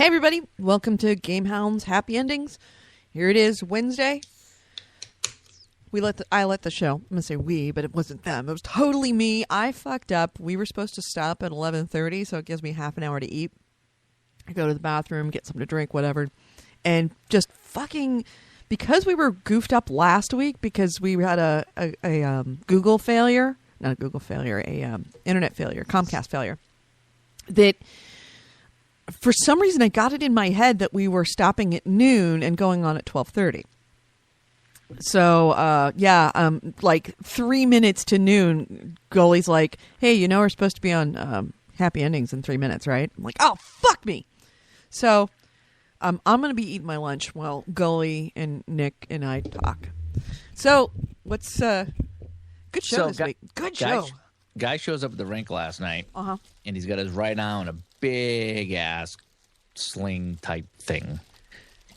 Hey everybody, welcome to Gamehound's Happy Endings. Here it is, Wednesday. I let the show. I'm gonna say we, but it wasn't them. It was totally me. I fucked up. We were supposed to stop at 11:30, so it gives me half an hour to eat. I go to the bathroom, get something to drink, whatever, and just fucking because we were goofed up last week because we had a Google failure, not a Google failure, internet failure, Comcast failure. That for some reason I got it in my head that we were stopping at noon and going on at 12:30. So, like 3 minutes to noon, Goalie's like, hey, we're supposed to be on Happy Endings in 3 minutes, right? I'm like, oh, fuck me. So, I'm going to be eating my lunch while Goalie and Nick and I talk. So, what's good show this week? Good show. Guy shows up at the rink last night, and he's got his right arm on a big-ass sling type thing.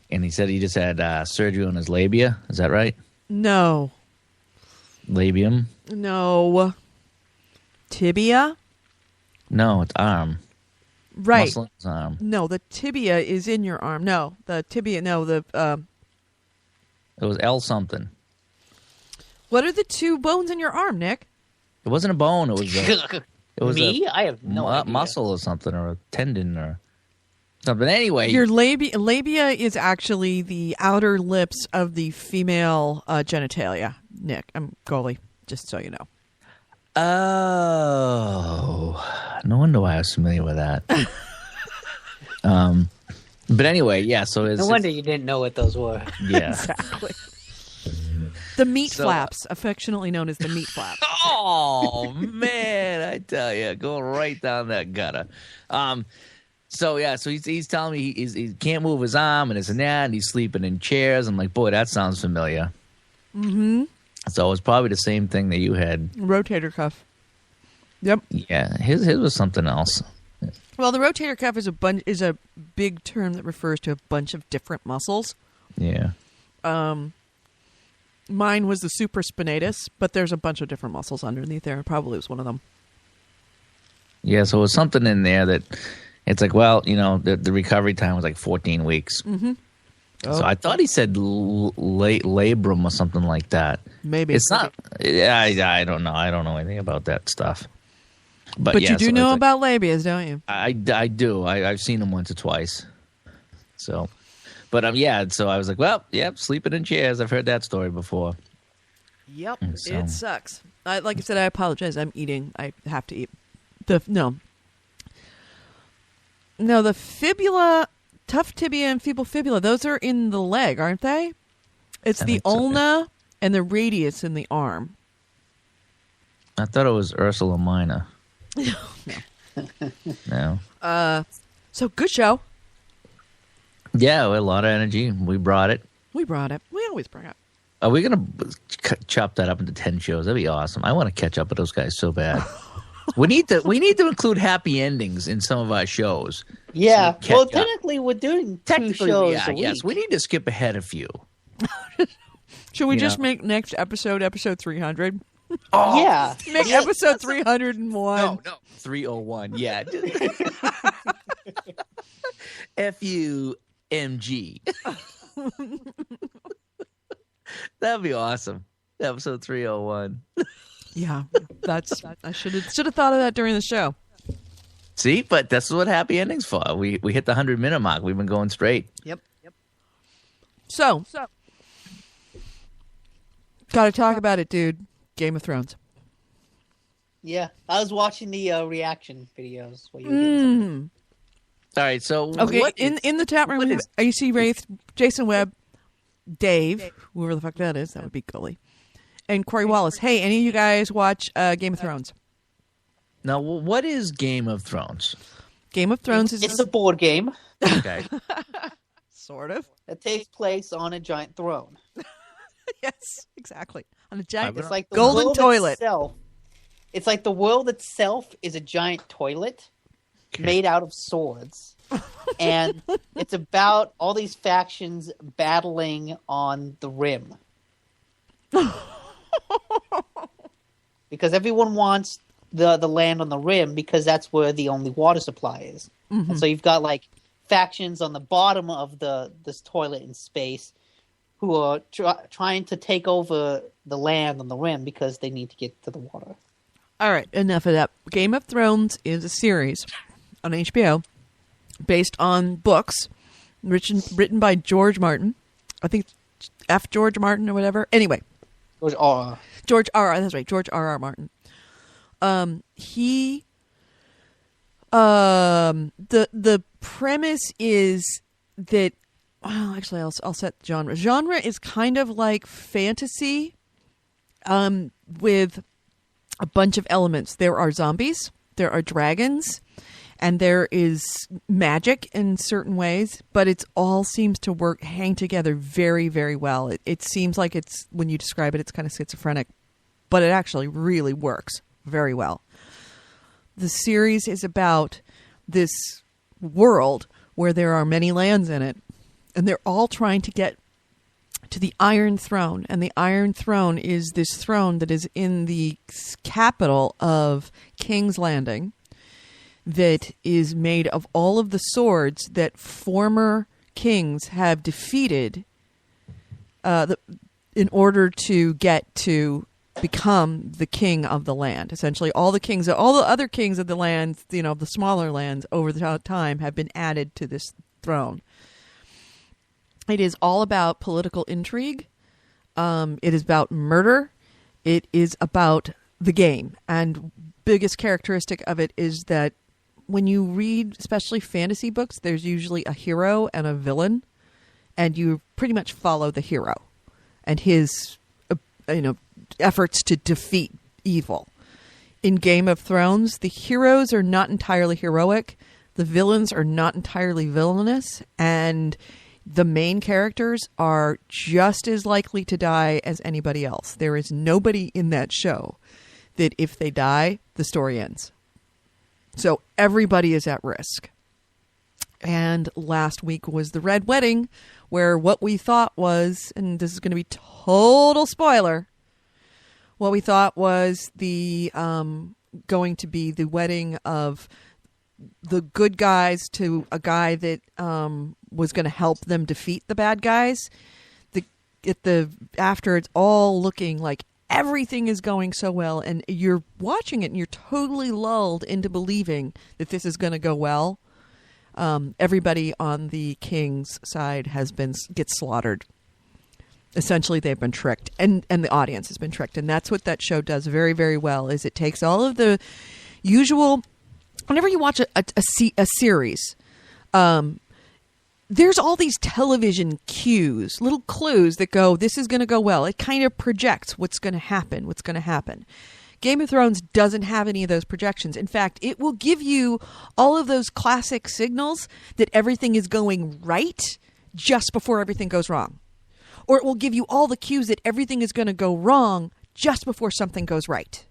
And he said he just had surgery on his labia. Is that right? No. Labium? No. Tibia? No, it's arm. Right. Muscle in his arm. No, the tibia is in your arm. No, the tibia, no, the... It was L something. What are the two bones in your arm, Nick? It wasn't a bone. It was Me? I have no idea. Muscle or something, or a tendon or something. Anyway. Your labia is actually the outer lips of the female genitalia, Nick. I'm Goalie, just so you know. Oh, no wonder why I was familiar with that. But anyway, yeah. So no wonder you didn't know what those were. Yeah, exactly. The meat flaps, affectionately known as the meat flaps. Oh man, I tell you, going right down that gutter. So he's telling me he can't move his arm and this and that, and he's sleeping in chairs. I'm like, boy, that sounds familiar. Mm-hmm. So it was probably the same thing that you had. Rotator cuff. Yep. Yeah, his was something else. Well, the rotator cuff is a big term that refers to a bunch of different muscles. Yeah. Mine was the supraspinatus, but there's a bunch of different muscles underneath there. It probably was one of them. Yeah, so it was something in there that it's like, well, the recovery time was like 14 weeks. Mm-hmm. So I thought he said labrum or something like that. Maybe. It's not. I don't know. I don't know anything about that stuff. But yeah, you do know about labias, don't you? I do. I've seen them once or twice. So... But so I was like, well, sleeping in chairs. I've heard that story before. Yep, It sucks. Like I said, I apologize. I'm eating. I have to eat. The fibula, tough tibia and feeble fibula, those are in the leg, aren't they? It's the ulna and the radius in the arm. I thought it was Ursula Minor. No. So good show. Yeah, we had a lot of energy. We brought it. We always bring it. Are we going to chop that up into 10 shows? That'd be awesome. I want to catch up with those guys so bad. we need to include happy endings in some of our shows. Yeah. So technically, we're doing 2 shows a week. Yes, we need to skip ahead a few. Should we just make next episode 300? Oh, yeah. Make episode 301. No, 301. Yeah. FUMG. That'd be awesome. Episode 301. Yeah, I should have thought of that during the show. See, but that's what happy endings for. We hit the 100-minute mark. We've been going straight. Yep. So gotta talk about it, dude. Game of Thrones. Yeah, I was watching the reaction videos. While you were getting All right, so okay, in the chat room, AC Wraith, Jason Webb, Dave, whoever the fuck that is, that would be Gully, and Corey Wallace. Hey, any of you guys watch Game of Thrones? Now, what is Game of Thrones? Game of Thrones it's a board game. Okay. Sort of. It takes place on a giant throne. Yes, exactly. On a giant it's like the golden toilet. It's like the world itself is a giant toilet. Made out of swords. And it's about all these factions battling on the rim. Because everyone wants the land on the rim because that's where the only water supply is. Mm-hmm. And so you've got like factions on the bottom of this toilet in space who are trying to take over the land on the rim because they need to get to the water. All right, enough of that. Game of Thrones is a series on HBO based on books written by George Martin. I think F. George Martin or whatever. Anyway. George R. George R. That's right. George R. R. Martin. The premise is that, well, actually, I'll set the genre. Genre is kind of like fantasy, with a bunch of elements. There are zombies, there are dragons, and there is magic in certain ways, but it all seems to hang together very, very well. It seems like it's, when you describe it, it's kind of schizophrenic, but it actually really works very well. The series is about this world where there are many lands in it, and they're all trying to get to the Iron Throne. And the Iron Throne is this throne that is in the capital of King's Landing that is made of all of the swords that former kings have defeated in order to get to become the king of the land. Essentially, all the other kings of the land, the smaller lands over the time, have been added to this throne. It is all about political intrigue. It is about murder. It is about the game. And biggest characteristic of it is that when you read, especially fantasy books, there's usually a hero and a villain, and you pretty much follow the hero and his efforts to defeat evil. In Game of Thrones, the heroes are not entirely heroic, the villains are not entirely villainous, and the main characters are just as likely to die as anybody else. There is nobody in that show that if they die, the story ends. So everybody is at risk. And last week was the Red Wedding, where what we thought was, and this is going to be total spoiler, what we thought was the going to be the wedding of the good guys to a guy that was going to help them defeat the bad guys. After it's all looking like everything is going so well, and you're watching it and you're totally lulled into believing that this is going to go well. Everybody on the king's side gets slaughtered. Essentially, they've been tricked, and the audience has been tricked, and that's what that show does very, very well. Is it takes all of the usual. Whenever you watch a series, there's all these television cues, little clues that go, this is going to go well. It kind of projects what's going to happen. Game of Thrones doesn't have any of those projections. In fact, it will give you all of those classic signals that everything is going right just before everything goes wrong. Or it will give you all the cues that everything is going to go wrong just before something goes right.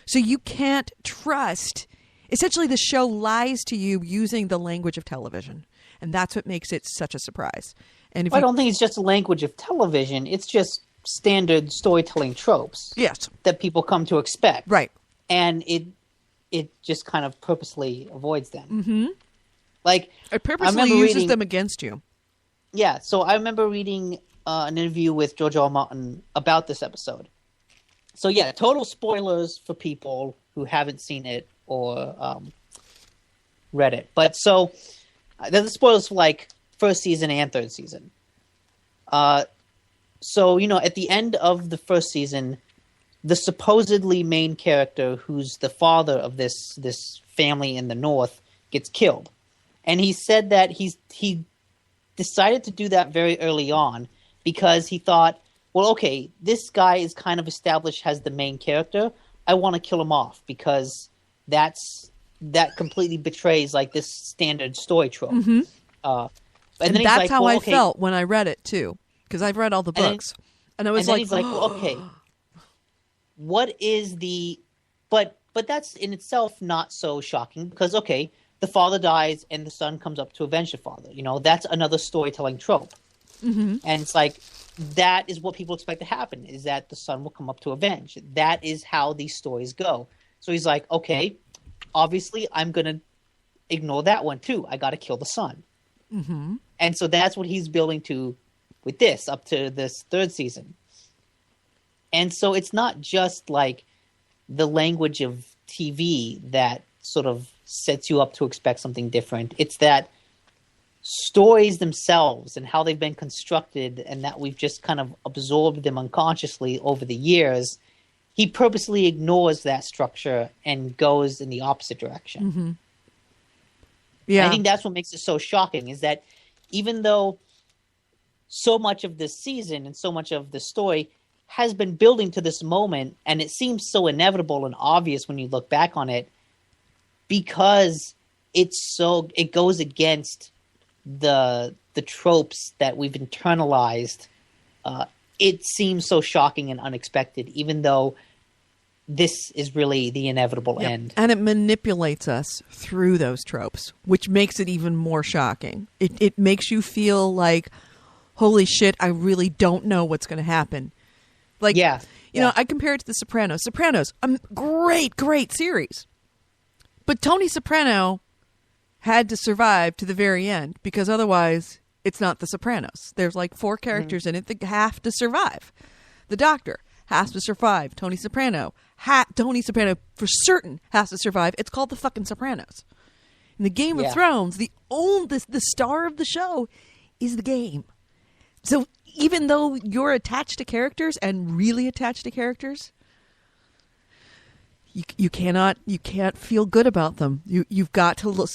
So you can't trust. Essentially, the show lies to you using the language of television. And that's what makes it such a surprise. And I don't think it's just the language of television. It's just standard storytelling tropes. Yes. That people come to expect. Right. And it just kind of purposely avoids them. Mm-hmm. Like, it purposely uses them against you. Yeah. So I remember reading an interview with George R. R. Martin about this episode. So yeah, total spoilers for people who haven't seen it or read it. But so there's the spoilers for like first season and third season. So, at the end of the first season, the supposedly main character, who's the father of this family in the north, gets killed. And he said that he decided to do that very early on because he thought, well, okay, this guy is kind of established as the main character. I want to kill him off because that completely betrays like this standard story trope. Mm-hmm. And then that's like, how I felt when I read it too, because I've read all the books, and I was like, he's like, well, okay, what is the? But that's in itself not so shocking because okay, the father dies and the son comes up to avenge the father. That's another storytelling trope, mm-hmm. and it's like that is what people expect to happen: is that the son will come up to avenge. That is how these stories go. So he's like, okay, obviously, I'm gonna ignore that one too. I got to kill the son. Mm-hmm. And so that's what he's building to with this, up to this third season. And so it's not just like the language of TV that sort of sets you up to expect something different. It's that stories themselves and how they've been constructed and that we've just kind of absorbed them unconsciously over the years. He purposely ignores that structure and goes in the opposite direction. Mm-hmm. Yeah. I think that's what makes it so shocking, is that even though so much of this season and so much of the story has been building to this moment, and it seems so inevitable and obvious when you look back on it, because it goes against the tropes that we've internalized. It seems so shocking and unexpected, even though this is really the inevitable end. And it manipulates us through those tropes, which makes it even more shocking. It makes you feel like, holy shit, I really don't know what's going to happen. Like, you know, I compare it to The Sopranos. Sopranos, a great series. But Tony Soprano had to survive to the very end, because otherwise it's not The Sopranos. There's like 4 characters in it that have to survive. The doctor has to survive. Tony Soprano for certain has to survive. It's called The fucking Sopranos. In the Game of Thrones, the star of the show is the game. So even though you're attached to characters and really attached to characters, you can't feel good about them. You've got to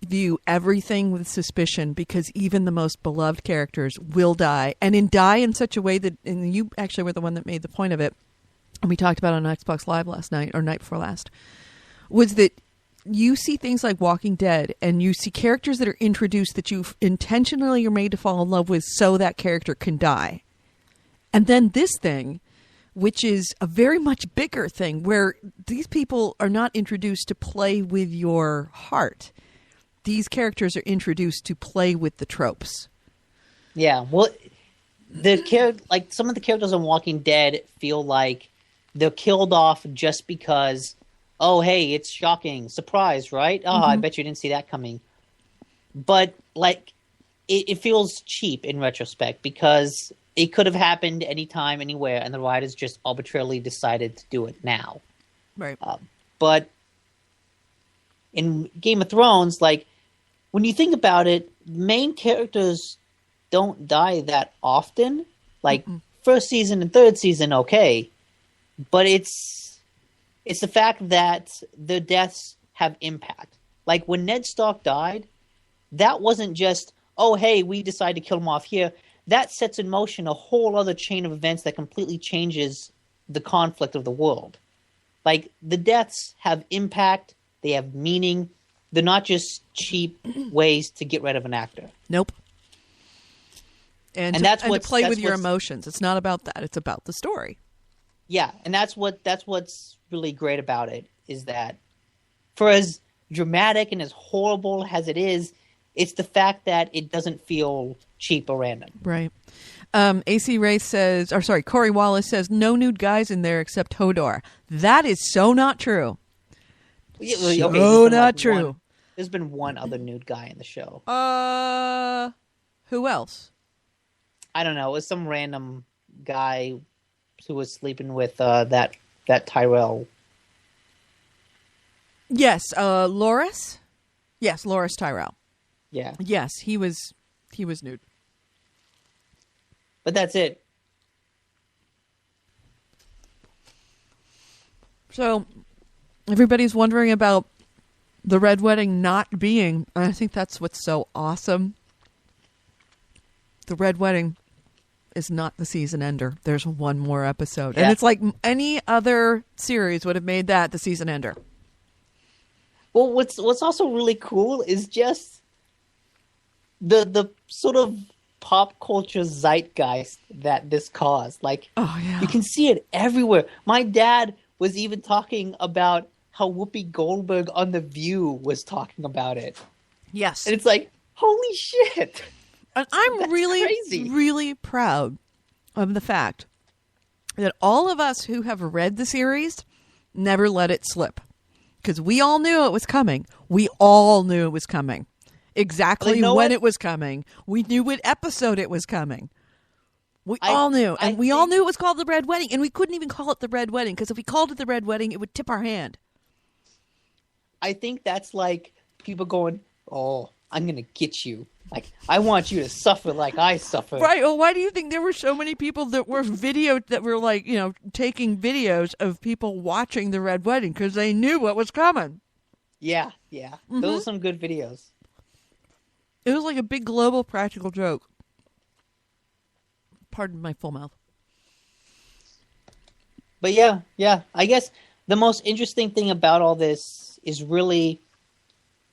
view everything with suspicion, because even the most beloved characters will die, and die in such a way that, and you actually were the one that made the point of it, and we talked about it on Xbox Live last night, or night before last, was that you see things like Walking Dead, and you see characters that are introduced that you've intentionally are made to fall in love with so that character can die. And then this thing, which is a very much bigger thing, where these people are not introduced to play with your heart. These characters are introduced to play with the tropes. Yeah, well, like some of the characters on Walking Dead feel like they're killed off just because, oh, hey, it's shocking. Surprise, right? Oh, I bet you didn't see that coming. But, like, it feels cheap in retrospect, because it could have happened anytime, anywhere, and the writers just arbitrarily decided to do it now. Right. But in Game of Thrones, like, when you think about it, main characters don't die that often. Like, first season and third season, okay. But it's the fact that the deaths have impact. Like, when Ned Stark died, that wasn't just, oh, hey, we decided to kill him off here. That sets in motion a whole other chain of events that completely changes the conflict of the world. Like, the deaths have impact, they have meaning. They're not just cheap ways to get rid of an actor. Nope. And to play with your emotions. It's not about that. It's about the story. Yeah, and that's what's really great about it, is that for as dramatic and as horrible as it is, it's the fact that it doesn't feel cheap or random. Right. AC Ray says, or sorry, Corey Wallace says, no nude guys in there except Hodor. That is so not true. Not true. There's been one other nude guy in the show. Who else? I don't know. It was some random guy who was sleeping with that Tyrell. Yes, Loras? Yes, Loras Tyrell. Yeah. Yes, he was nude. But that's it. So everybody's wondering about the Red Wedding not being, and I think that's what's so awesome. The Red Wedding is not the season ender. There's one more episode. Yeah. And it's like any other series would have made that the season ender. Well, what's also really cool is just the sort of pop culture zeitgeist that this caused. Like, oh, yeah. You can see it everywhere. My dad was even talking about how Whoopi Goldberg on The View was talking about it. Yes. And it's like, holy shit. And I'm That's really, crazy. really proud of the fact that all of us who have read the series never let it slip. Because we all knew it was coming. We all knew it was coming. exactly know when what? it was coming. We knew what episode it was coming. We I- all knew. I And we all think- knew it was called The Red Wedding. And we couldn't even call it The Red Wedding, because if we called it The Red Wedding, it would tip our hand. I think that's like people going, "Oh, I'm gonna get you. Like, I want you to suffer like I suffered." Right. Well, why do you think there were so many people that were like, taking videos of people watching The Red Wedding because they knew what was coming? Yeah. Those are some good videos. It was like a big global practical joke. Pardon my full mouth. But yeah. I guess the most interesting thing about all this is really,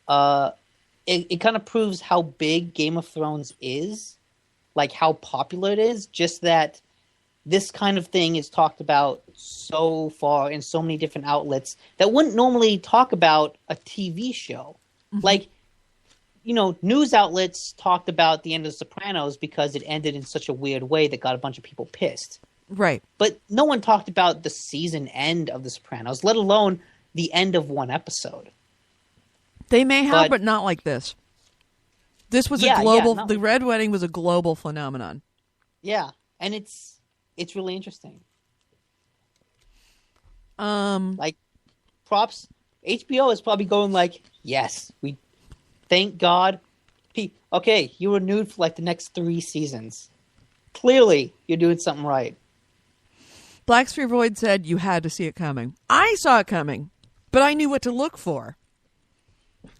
it kind of proves how big Game of Thrones is, like how popular it is. Just that this kind of thing is talked about so far in so many different outlets that wouldn't normally talk about a TV show. Like, news outlets talked about the end of The Sopranos because it ended in such a weird way that got a bunch of people pissed. Right. But no one talked about the season end of The Sopranos, let alone the end of one episode. They may have, But- but not like this. This was Yeah, a global. not The like- Red Wedding was a global phenomenon. Yeah, and it's really interesting. Like, props. HBO is probably going like, yes, we thank God. Okay, you renewed for like the next 3 seasons. Clearly, you're doing something right. Black Sphere Void said you had to see it coming. I saw it coming, but I knew what to look for.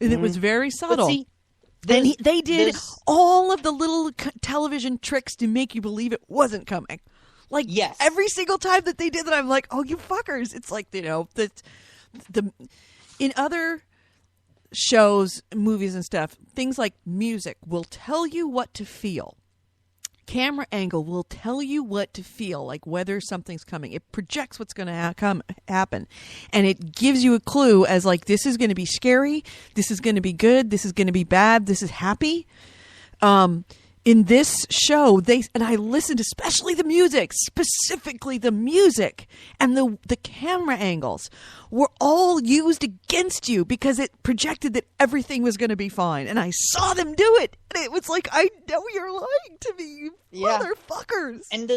And it was very subtle. But see, And they did there's- all of the little television tricks to make you believe it wasn't coming. Like, Yes. every single time that they did that, I'm like, oh, you fuckers. It's like, the in other shows, movies and stuff, things like music will tell you what to feel. Camera angle will tell you what to feel, like whether something's coming. It projects what's going to happen. And it gives you a clue as like, this is going to be scary. This is going to be good. This is going to be bad. This is happy. In this show, I listened, especially the music, specifically the music and the camera angles were all used against you because it projected that everything was going to be fine. And I saw them do it. And it was like, I know you're lying to me, you Yeah. motherfuckers. And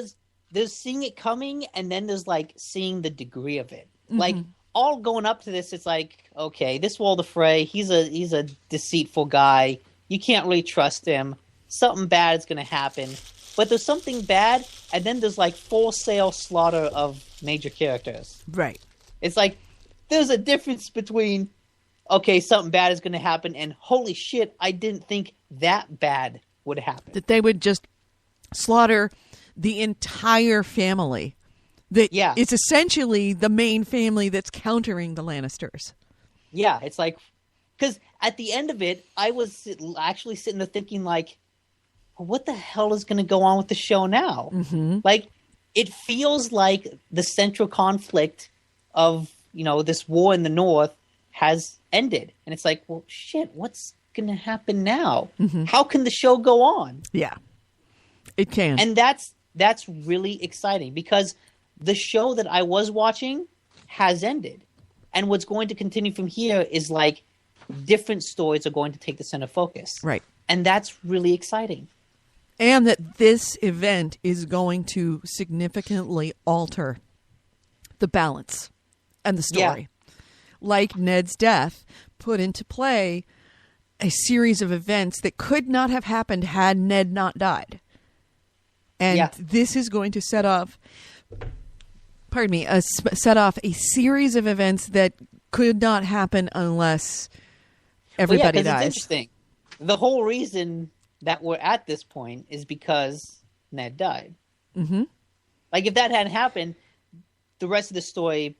there's seeing it coming, and then there's like seeing the degree of it. Like, all going up to this, it's like, okay, this Walder Frey, he's a deceitful guy. You can't really trust him. Something bad is going to happen. But there's something bad, and then there's like wholesale slaughter of major characters. Right. It's like, there's a difference between, okay, something bad is going to happen, and holy shit, I didn't think that bad would happen. That they would just slaughter the entire family. That Yeah. it's essentially the main family that's countering the Lannisters. Yeah, it's like, because at the end of it, I was actually sitting there thinking, like, well, what the hell is going to go on with the show now? Mm-hmm. Like, it feels like the central conflict of, this war in the North has ended. And it's like, well, shit, what's going to happen now? How can the show go on? Yeah. It can. And that's really exciting because the show that I was watching has ended. And what's going to continue from here is like different stories are going to take the center focus. Right. And that's really exciting. And that this event is going to significantly alter the balance and the story. Like Ned's death put into play a series of events that could not have happened had Ned not died. And this is going to set off, set off a series of events that could not happen unless everybody 'cause dies. It's interesting. The whole reason that we're at this point is because Ned died. Mm-hmm. Like, if that hadn't happened, the rest of the story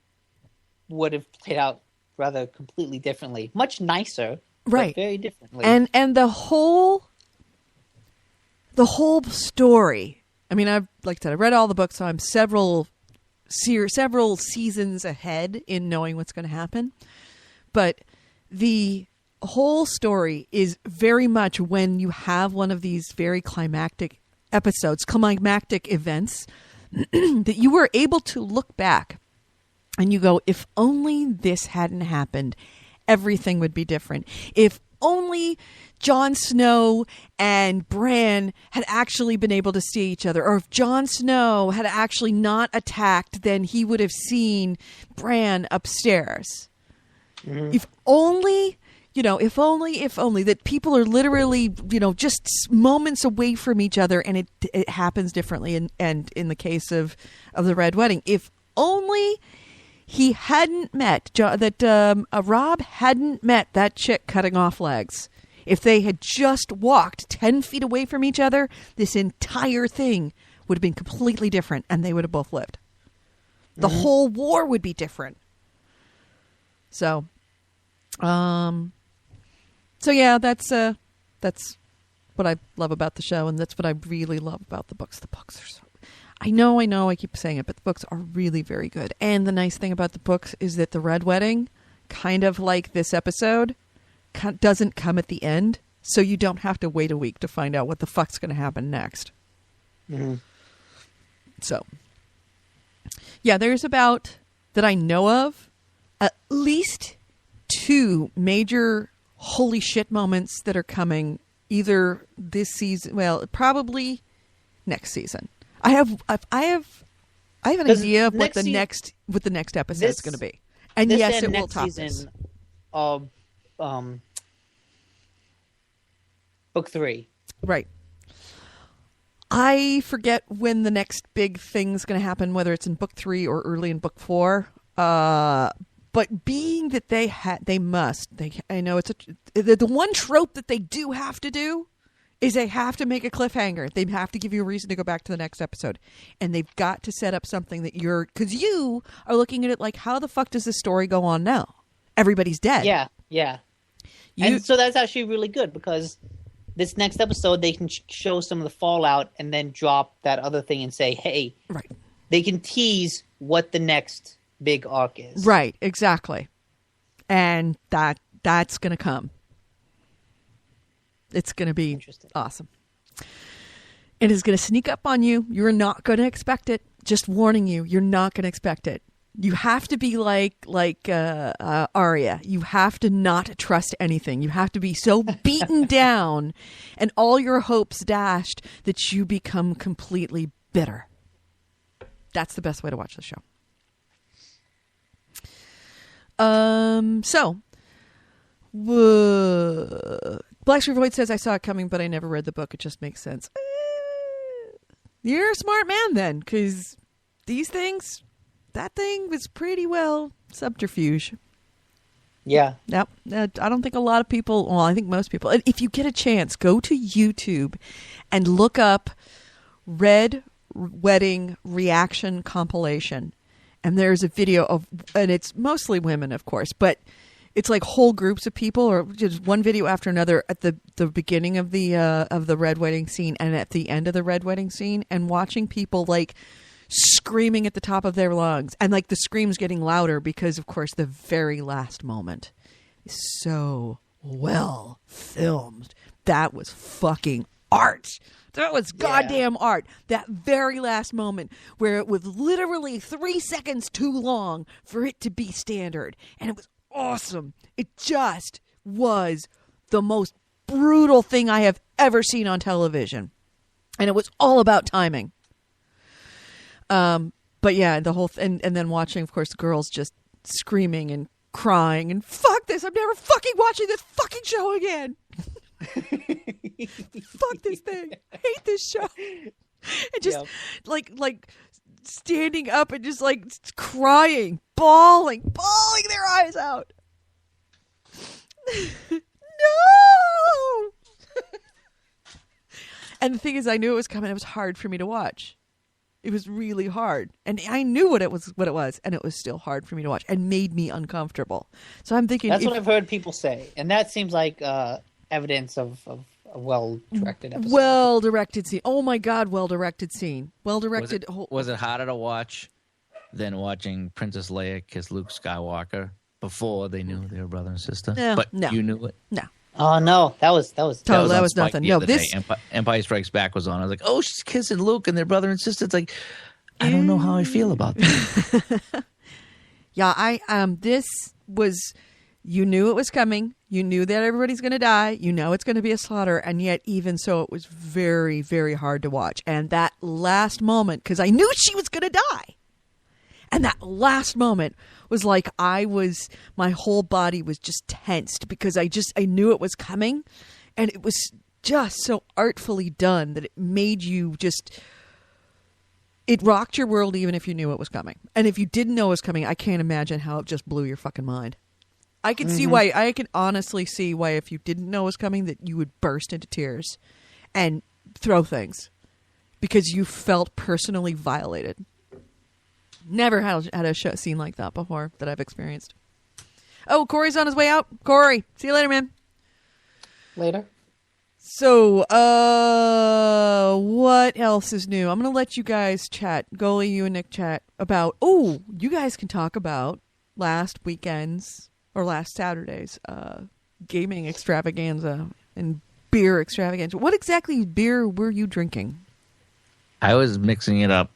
would have played out rather completely differently. Much nicer, Right. but very differently. And the whole story. I mean, I've read all the books, so I'm several seasons ahead in knowing what's going to happen. But the whole story is very much when you have one of these very climactic events that you were able to look back and you go, if only this hadn't happened, everything would be different. If only Jon Snow and Bran had actually been able to see each other, or if Jon Snow had actually not attacked, then he would have seen Bran upstairs. If only, if only that people are literally, just moments away from each other, and it happens differently. And in the case of the Red Wedding, if only he hadn't met Rob hadn't met that chick cutting off legs. If they had just walked 10 feet away from each other, this entire thing would have been completely different, and they would have both lived. The whole war would be different. So, yeah, that's what I love about the show, and that's what I really love about the books. The books are so... I know, I keep saying it, but the books are really very good. And the nice thing about the books is that the Red Wedding, kind of like this episode, doesn't come at the end, so you don't have to wait a week to find out what the fuck's going to happen next. So, yeah, there's about, that I know of, at least 2 major holy shit moments that are coming either this season, well, probably next season. I have an idea of what the next episode is going to be, and yes, it will top this. Book 3, right? I forget when the next big thing's going to happen, whether it's in book 3 or early in book 4. But being that I know it's the one trope that they do have to do is they have to make a cliffhanger. They have to give you a reason to go back to the next episode. And they've got to set up something that because you are looking at it like, how the fuck does this story go on now? Everybody's dead. Yeah. And so that's actually really good, because this next episode, they can show some of the fallout and then drop that other thing and say, hey, right. They can tease what the next big arc is. Right, exactly. And that's going to come. It's going to be awesome. It is going to sneak up on you. You're not going to expect it. Just warning you, you're not going to expect it. You have to be like Arya. You have to not trust anything. You have to be so beaten down and all your hopes dashed that you become completely bitter. That's the best way to watch the show. Black Street Void says, I saw it coming, but I never read the book. It just makes sense. You're a smart man then, because these things, that thing was pretty well subterfuge. Yeah. Yep. I don't think a lot of people, well, I think most people, if you get a chance, go to YouTube and look up Red Wedding Reaction Compilation. And there's a video of, and it's mostly women, of course, but it's like whole groups of people, or just one video after another at the beginning of the Red Wedding scene and at the end of the Red Wedding scene, and watching people like screaming at the top of their lungs, and like the screams getting louder because, of course, the very last moment is so well filmed. That was fucking art. That was goddamn art. That very last moment where it was literally 3 seconds too long for it to be standard. And it was awesome. It just was the most brutal thing I have ever seen on television. And it was all about timing. But yeah, the whole and then watching, of course, the girls just screaming and crying and fuck this. I'm never fucking watching this fucking show again. Fuck this thing. I hate this show. And just like standing up and just like crying, bawling their eyes out. No. And the thing is, I knew it was coming. It was hard for me to watch. It was really hard. And I knew what it was, and it was still hard for me to watch and made me uncomfortable. So I'm thinking... That's what I've heard people say. And that seems like evidence of a well-directed episode. Well-directed scene. Oh, my God, well-directed scene. Well-directed... Was it harder to watch than watching Princess Leia kiss Luke Skywalker before they knew they were brother and sister? No, but no. You knew it? No. Oh, no. That was totally, that was nothing. No, this... Empire Strikes Back was on. I was like, oh, she's kissing Luke and they're brother and sister. It's like, I don't know how I feel about that. Yeah, this was You knew it was coming. You knew that everybody's going to die. You know it's going to be a slaughter. And yet, even so, it was very, very hard to watch. And that last moment, because I knew she was going to die. And that last moment was like my whole body was just tensed because I knew it was coming. And it was just so artfully done that it made you it rocked your world even if you knew it was coming. And if you didn't know it was coming, I can't imagine how it just blew your fucking mind. I can see why. I can honestly see why if you didn't know it was coming that you would burst into tears and throw things because you felt personally violated. Never had a scene like that before that I've experienced. Oh, Corey's on his way out. Corey, see you later, man. Later. So, what else is new? I'm going to let you guys chat. Goalie, you and Nick chat about, you guys can talk about last weekend's or last Saturday's gaming extravaganza and beer extravaganza. What exactly beer were you drinking? I was mixing it up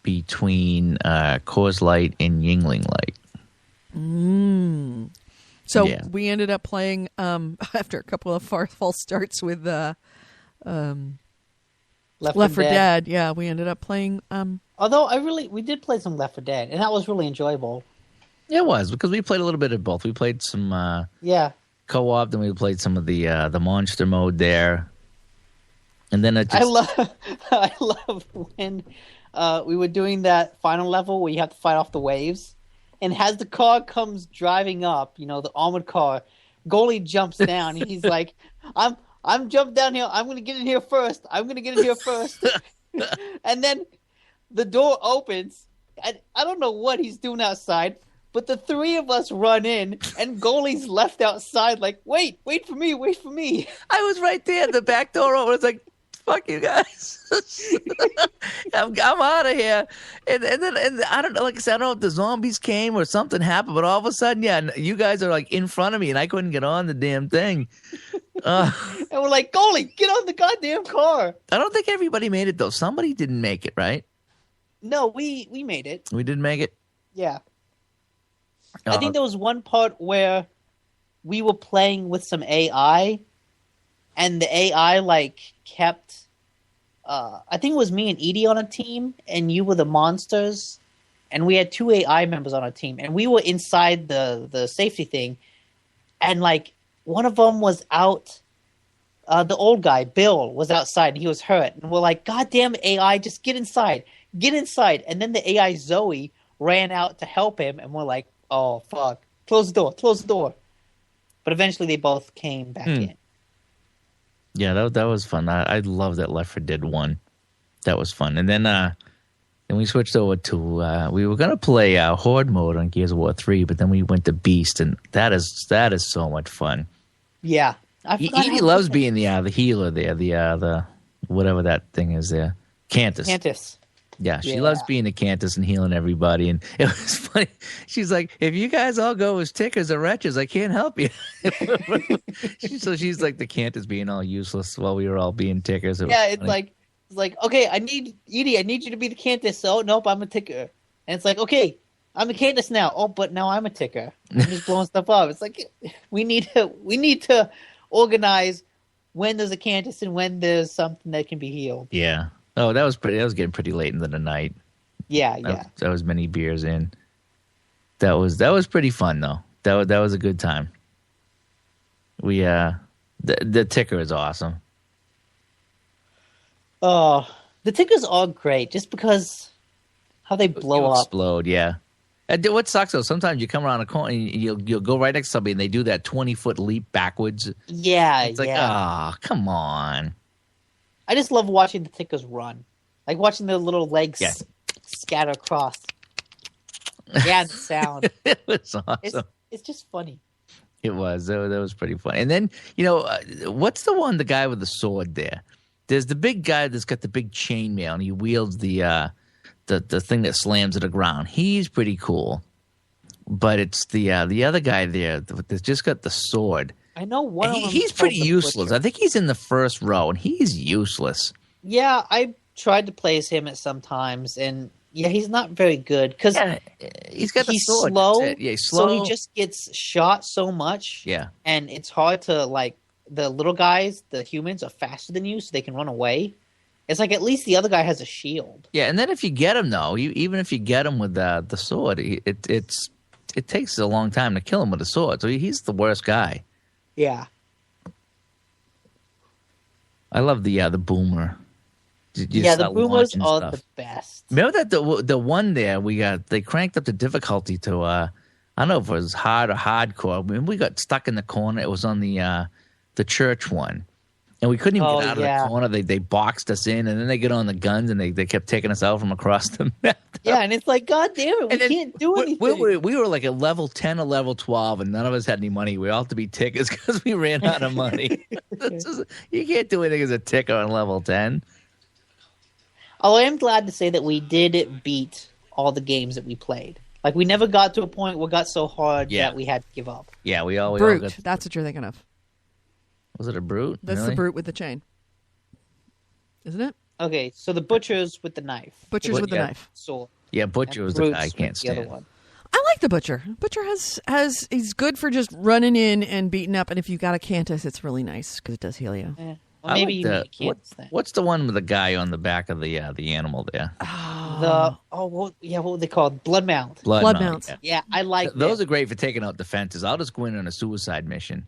between Coors Light and Yingling Light. So we ended up playing after a couple of false starts with Left 4 Dead. Yeah, we ended up playing. Although we did play some Left 4 Dead, and that was really enjoyable. It was because we played a little bit of both. We played some co-op, then we played some of the monster mode there, and then I love when we were doing that final level where you have to fight off the waves, and as the car comes driving up, the armored car, goalie jumps down, and he's like, "I'm jumped down here. I'm going to get in here first. And then the door opens, and I don't know what he's doing outside. But the three of us run in, and goalie's left outside like, wait for me. I was right there. The back door open. I was like, fuck you guys. I'm out of here. And then I don't know, like I said, I don't know if the zombies came or something happened, but all of a sudden, you guys are like in front of me, and I couldn't get on the damn thing. And we're like, goalie, get on the goddamn car. I don't think everybody made it, though. Somebody didn't make it, right? No, we made it. We didn't make it? Yeah. I think there was one part where we were playing with some AI, and the AI kept. I think it was me and Edie on a team, and you were the monsters, and we had 2 AI members on our team, and we were inside the safety thing, and one of them was out. The old guy, Bill, was outside, and he was hurt, and we're like, "God damn it, AI, just get inside!" And then the AI Zoe ran out to help him, and we're like, "Oh, fuck. Close the door. But eventually they both came back in. Yeah, that was fun. I love that Left 4 Dead 1. That was fun. And then we switched over to, we were going to play Horde mode on Gears of War 3, but then we went to Beast, and that is so much fun. Yeah. Edie loves being the healer there, the whatever that thing is there. Cantus. Yeah, she loves being a Cantus and healing everybody. And it was funny. She's like, if you guys all go as tickers or wretches, I can't help you. So she's like the Cantus being all useless while we were all being tickers. It's like, okay, Edie, I need you to be the Cantus. So, nope, I'm a ticker. And it's like, okay, I'm a Cantus now. Oh, but now I'm a ticker. I'm just blowing stuff up. It's like, we need to organize when there's a Cantus and when there's something that can be healed. Yeah. Oh, that was getting pretty late into the night. Yeah. That was many beers in. That was pretty fun though. That was a good time. We the ticker is awesome. Oh, the tickers are great just because how they blow up. Explode, yeah. What sucks though, sometimes you come around a corner and you'll go right next to somebody and they do that 20-foot leap backwards. Yeah, it's like, come on. I just love watching the tickers run. Like watching their little legs scatter across. Yeah, the sound. It was awesome. It's just funny. It was. That was pretty funny. And then, what's the guy with the sword there? There's the big guy that's got the big chainmail and he wields the thing that slams to the ground. He's pretty cool. But it's the other guy there that's just got the sword. I know one of them. He's pretty useless. I think he's in the first row, and he's useless. Yeah, I tried to play as him at some times, and Yeah, he's not very good because Yeah, he's got the he's sword. slow. That's it. Yeah, he's slow. So he just gets shot so much. Yeah. And it's hard to, like, the little guys, the humans, are faster than you, so they can run away. It's like at least the other guy has a shield. Yeah, and then if you get him though, even if you get him with the sword, it takes a long time to kill him with a sword. So he's the worst guy. Yeah. I love the boomer. You Yeah, the start boomers launching are stuff. the best. Remember that the one there they cranked up the difficulty to I don't know if it was hard or hardcore. I mean, we got stuck in the corner. It was on the church one, and we couldn't even get out of the corner. They boxed us in, and then they get on the guns, and they kept taking us out from across the map. Yeah, and it's like, God damn it, we can't do anything. We were like at level 10 or level 12, and none of us had any money. We all had to be tickets because we ran out of money. You can't do anything as a ticker on level 10. Although I am glad to say that we did beat all the games that we played. Like, we never got to a point where it got so hard that we had to give up. Yeah, we all Brute. got... That's what you're thinking of. Was it a brute? That's really? the brute with the chain. Isn't it? Okay, so the butchers with the knife. Butchers with the knife. Sword. Yeah, Butcher was the guy I can't stand. The other one. I like the butcher. Butcher has he's good for just running in and beating up, and if you got a Cantus, it's really nice because it does heal you. Yeah. Well, maybe you need a Cantus then. What's the one with the guy on the back of the animal there? What were they called? Blood Mount. Blood mounts. Yeah, I like those. Are great for taking out defenses. I'll just go in on a suicide mission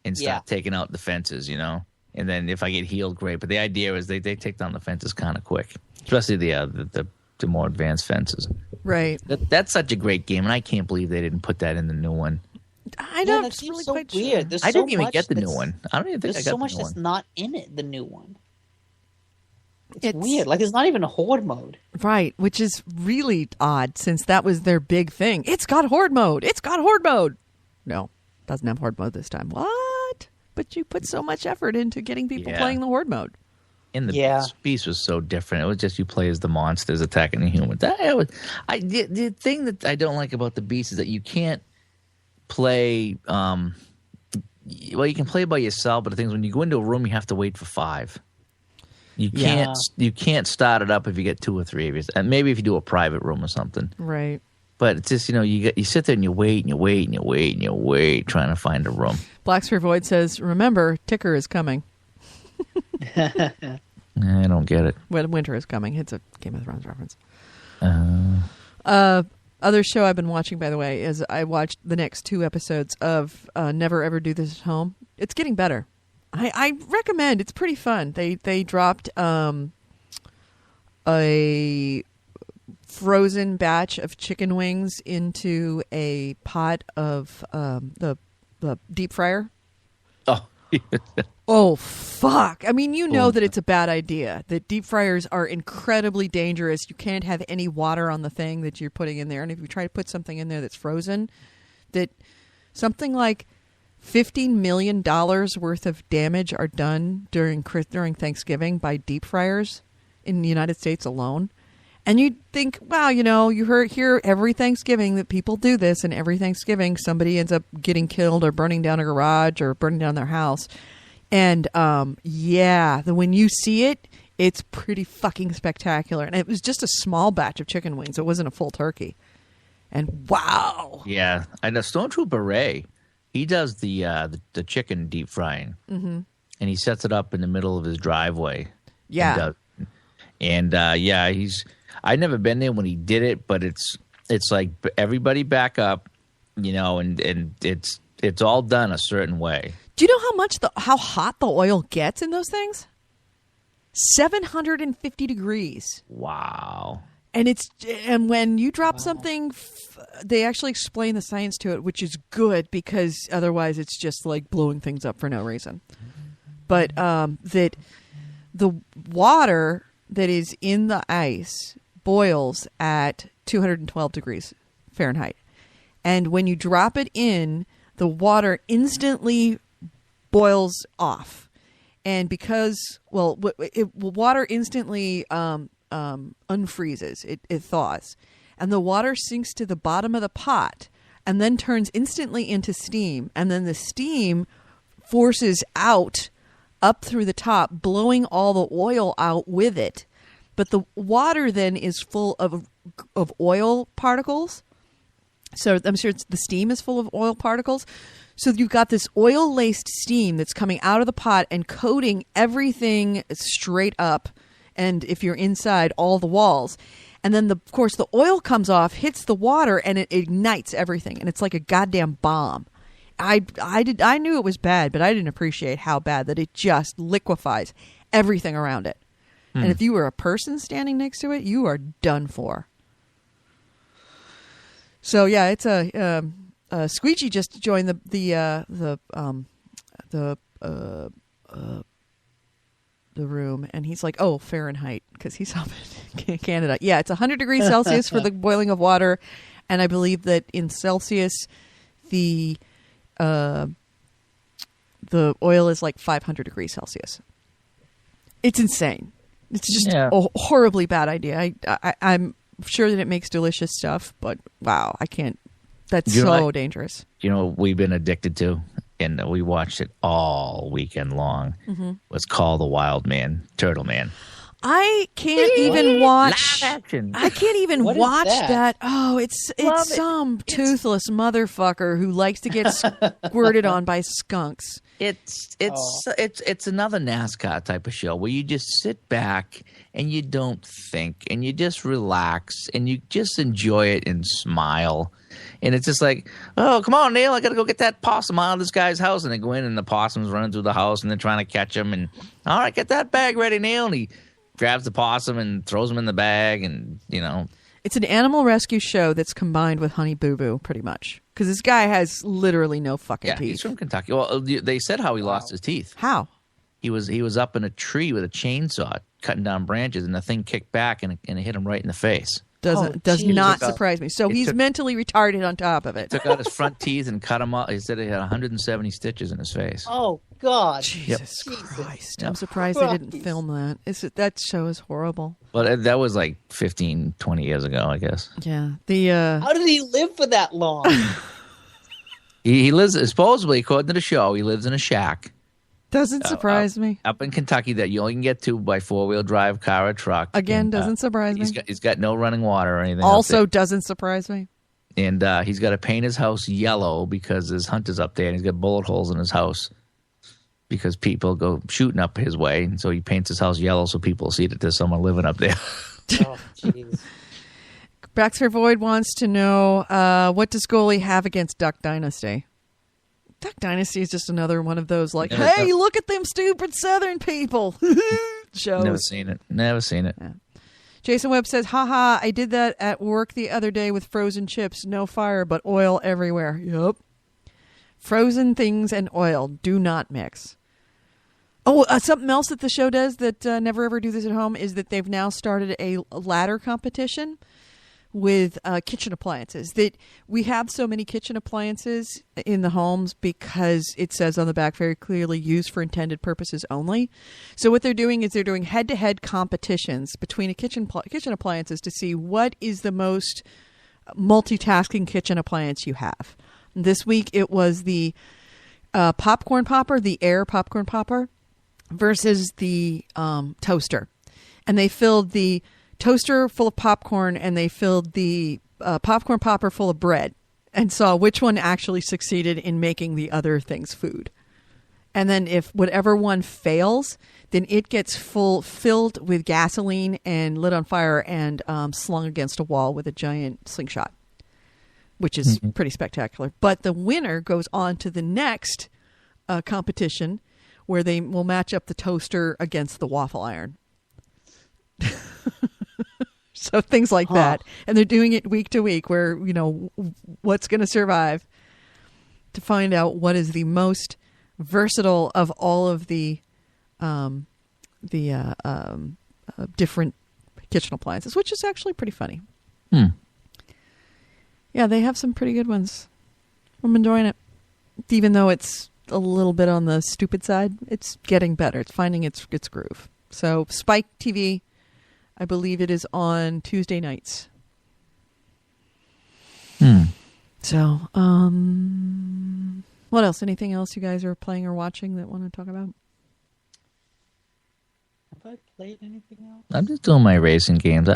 and start taking out defenses, And then if I get healed, great. But the idea is they take down the fences kind of quick, especially the more advanced fences. Right. That's such a great game, and I can't believe they didn't put that in the new one. I know. That It's seems really so quite weird. Sure. I didn't even get the new one. I don't even think I got the new one. There's so much that's not in it, the new one. It's weird. Like, there's not even a horde mode. Right, which is really odd since that was their big thing. It's got horde mode. It's got horde mode. No, doesn't have horde mode this time. What? But you put so much effort into getting people playing the horde mode. And the beast was so different. It was just you play as the monsters attacking the humans. The thing that I don't like about the beast is that you can't play. You can play by yourself, but the thing is, when you go into a room, you have to wait for 5. You can't. You can't start it up if you get 2 or 3 of you. And maybe if you do a private room or something. Right. But it's just you sit there and you wait and you wait and you wait and you wait trying to find a room. Black Sphere Void says, "Remember, Ticker is coming." I don't get it. When winter is coming. It's a Game of Thrones reference. Other show I've been watching, by the way, is I watched the next 2 episodes of Never Ever Do This at Home. It's getting better. I recommend. It's pretty fun. They dropped a frozen batch of chicken wings into a pot of the deep fryer. Oh. Oh, fuck. I mean, that it's a bad idea. That deep fryers are incredibly dangerous. You can't have any water on the thing that you're putting in there. And if you try to put something in there that's frozen, that something like $15 million worth of damage are done during Thanksgiving by deep fryers in the United States alone. And you'd think, wow, you hear every Thanksgiving that people do this, and every Thanksgiving somebody ends up getting killed or burning down a garage or burning down their house. And when you see it, it's pretty fucking spectacular. And it was just a small batch of chicken wings. It wasn't a full turkey. And wow. Yeah, I know Stormtrooper Ray. He does the chicken deep frying, and he sets it up in the middle of his driveway. Yeah, he's. I've never been there when he did it, but it's like everybody back up, and it's all done a certain way. Do you know how hot the oil gets in those things? 750 degrees. Wow. And when you drop something, they actually explain the science to it, which is good because otherwise it's just like blowing things up for no reason. But that the water that is in the ice boils at 212 degrees Fahrenheit. And when you drop it in, the water instantly boils off. And because, water instantly unfreezes, it thaws. And the water sinks to the bottom of the pot and then turns instantly into steam. And then the steam forces out up through the top, blowing all the oil out with it. But the water then is full of of oil particles. So I'm sure the steam is full of oil particles. So you've got this oil-laced steam that's coming out of the pot and coating everything straight up. And if you're inside, all the walls. And then, of course, the oil comes off, hits the water, and it ignites everything. And it's like a goddamn bomb. I knew it was bad, but I didn't appreciate how bad that it just liquefies everything around it. And if you were a person standing next to it, you are done for. So yeah, it's Squeegee just joined the room, and he's like, "Oh, Fahrenheit," because he's up in Canada. Yeah, it's 100 degrees Celsius for the boiling of water, and I believe that in Celsius, the oil is like 500 degrees Celsius. It's insane. It's just a horribly bad idea. I'm sure that it makes delicious stuff, but wow, I can't. That's so dangerous. You know, we've been addicted to, and we watched it all weekend long. Was called The Wild Man, Turtle Man. I can't even watch. Live action. I can't even watch that. Oh, it's Love some toothless motherfucker who likes to get squirted on by skunks. It's another NASCAR type of show where you just sit back and you don't think and you just relax and you just enjoy it and smile. And it's just like, oh, come on, Neil, I got to go get that possum out of this guy's house. And they go in and the possum's running through the house and they're trying to catch him. And all right, get that bag ready, Neil. And he grabs the possum and throws him in the bag, and it's an animal rescue show that's combined with Honey Boo Boo, pretty much, because this guy has literally no fucking teeth. He's from Kentucky. Well, they said how he lost his teeth. How? He was up in a tree with a chainsaw cutting down branches, and the thing kicked back and it hit him right in the face. Does not surprise me. So he's mentally retarded on top of it. Took out his front teeth and cut him off. He said he had 170 stitches in his face. Oh God! Jesus Christ! I'm surprised they didn't film that. That show is horrible. Well, that was like 15, 20 years ago, I guess. Yeah. How did he live for that long? He lives, supposedly, according to the show, he lives in a shack. Doesn't surprise me. Up in Kentucky that you only can get to by 4-wheel drive, car, or truck. Again, doesn't surprise me. He's got no running water or anything. Also doesn't surprise me. And he's got to paint his house yellow because his hunter's up there, and he's got bullet holes in his house because people go shooting up his way. And so he paints his house yellow so people see that there's someone living up there. Oh, jeez. Baxter Void wants to know, what does Goalie have against Duck Dynasty? Duck Dynasty is just another one of those like, hey, look at them stupid Southern people shows. Never seen it. Yeah. Jason Webb says, haha, I did that at work the other day with frozen chips. No fire, but oil everywhere. Yup. Frozen things and oil do not mix. Oh, something else that the show does that never ever do this at home is that they've now started a ladder competition with kitchen appliances. That we have so many kitchen appliances in the homes because it says on the back very clearly used for intended purposes only. So what they're doing is they're doing head-to-head competitions between kitchen appliances to see what is the most multitasking kitchen appliance you have. This week it was the popcorn popper, the air popcorn popper, versus the toaster. And they filled the toaster full of popcorn and they filled the popcorn popper full of bread and saw which one actually succeeded in making the other things food. And then if whatever one fails, then it gets filled with gasoline and lit on fire and slung against a wall with a giant slingshot, which is pretty spectacular. But the winner goes on to the next competition where they will match up the toaster against the waffle iron. So things like that. And they're doing it week to week where, what's going to survive to find out what is the most versatile of all of the different kitchen appliances, which is actually pretty funny. Yeah, they have some pretty good ones. I'm enjoying it. Even though it's a little bit on the stupid side, it's getting better. It's finding its groove. So Spike TV, I believe it is on Tuesday nights. So, what else? Anything else you guys are playing or watching that want to talk about? Have I played anything else? I'm just doing my racing games.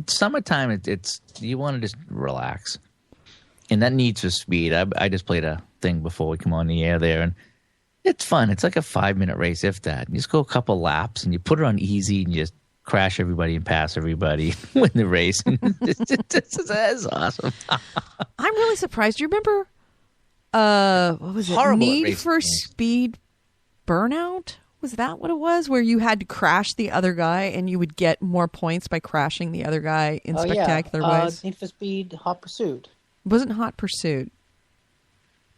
Summertime, it's you want to just relax, and that Need for Speed. I just played a thing before we come on the air there, and it's fun. It's like a 5-minute race, if that. You just go a couple laps, and you put it on easy, and you just crash everybody and pass everybody, win the race. That's awesome. I'm really surprised. Do you remember? What was it? Horrible at Need racing for games. Speed Burnout? Was that what it was? Where you had to crash the other guy and you would get more points by crashing the other guy in spectacular ways? Need for Speed Hot Pursuit. It wasn't Hot Pursuit.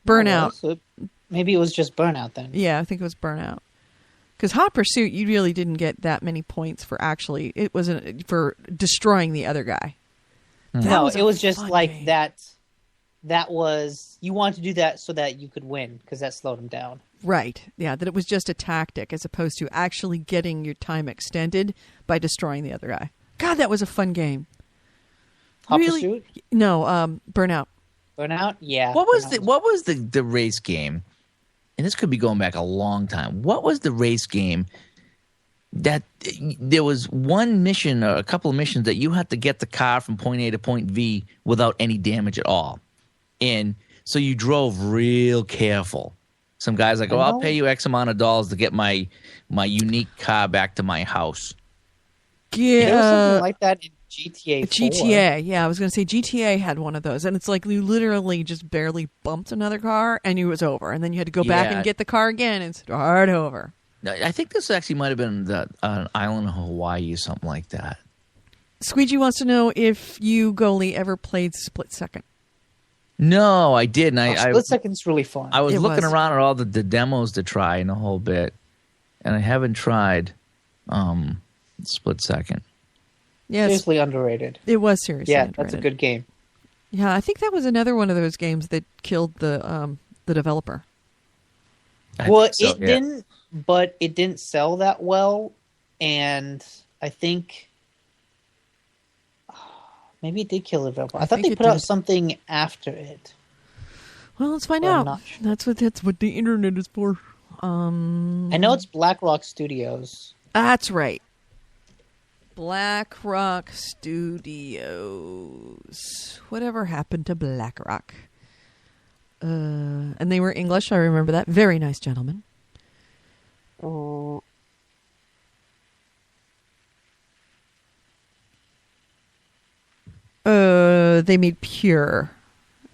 Burnout. Oh, maybe it was just Burnout then. Yeah, I think it was Burnout. Because Hot Pursuit, you really didn't get that many points for actually. It wasn't for destroying the other guy. No, was it a was just fun like game. that. That was you wanted to do that so that you could win because that slowed him down. Right. Yeah, that it was just a tactic as opposed to actually getting your time extended by destroying the other guy. God, that was a fun game. Hot Really? Pursuit, No, Burnout. Burnout, yeah. What was Burnout the race game? And this could be going back a long time. What was the race game that there was one mission or a couple of missions that you had to get the car from point A to point V without any damage at all? And so you drove real careful. Some guy's like, "Oh, I'll pay you X amount of dollars to get my unique car back to my house." Yeah. There was something like that in GTA 4. GTA, yeah, I was going to say GTA had one of those, and it's like you literally just barely bumped another car, and it was over, and then you had to go back Yeah. and get the car again and start over. I think this actually might have been an island of Hawaii or something like that. Squeegee wants to know if you, Goalie, ever played Split Second. No, I didn't. Split Second's really fun. I was It looking was. around at all the demos to try and a whole bit, and I haven't tried Split Second. Yes, Seriously underrated. it was seriously. Yeah, underrated. that's a good game. Yeah, I think that was another one of those games that killed the developer. I Well, think so, it yeah. didn't, but it didn't sell that well, and I think maybe it did kill the developer. I thought think they it put out did. something after it. Well, let's find Well, I'm out. not sure. That's what the internet is for. I know it's BlackRock Studios. That's right. BlackRock Studios. Whatever happened to BlackRock? And they were English. I remember that. Very nice gentlemen. They made Pure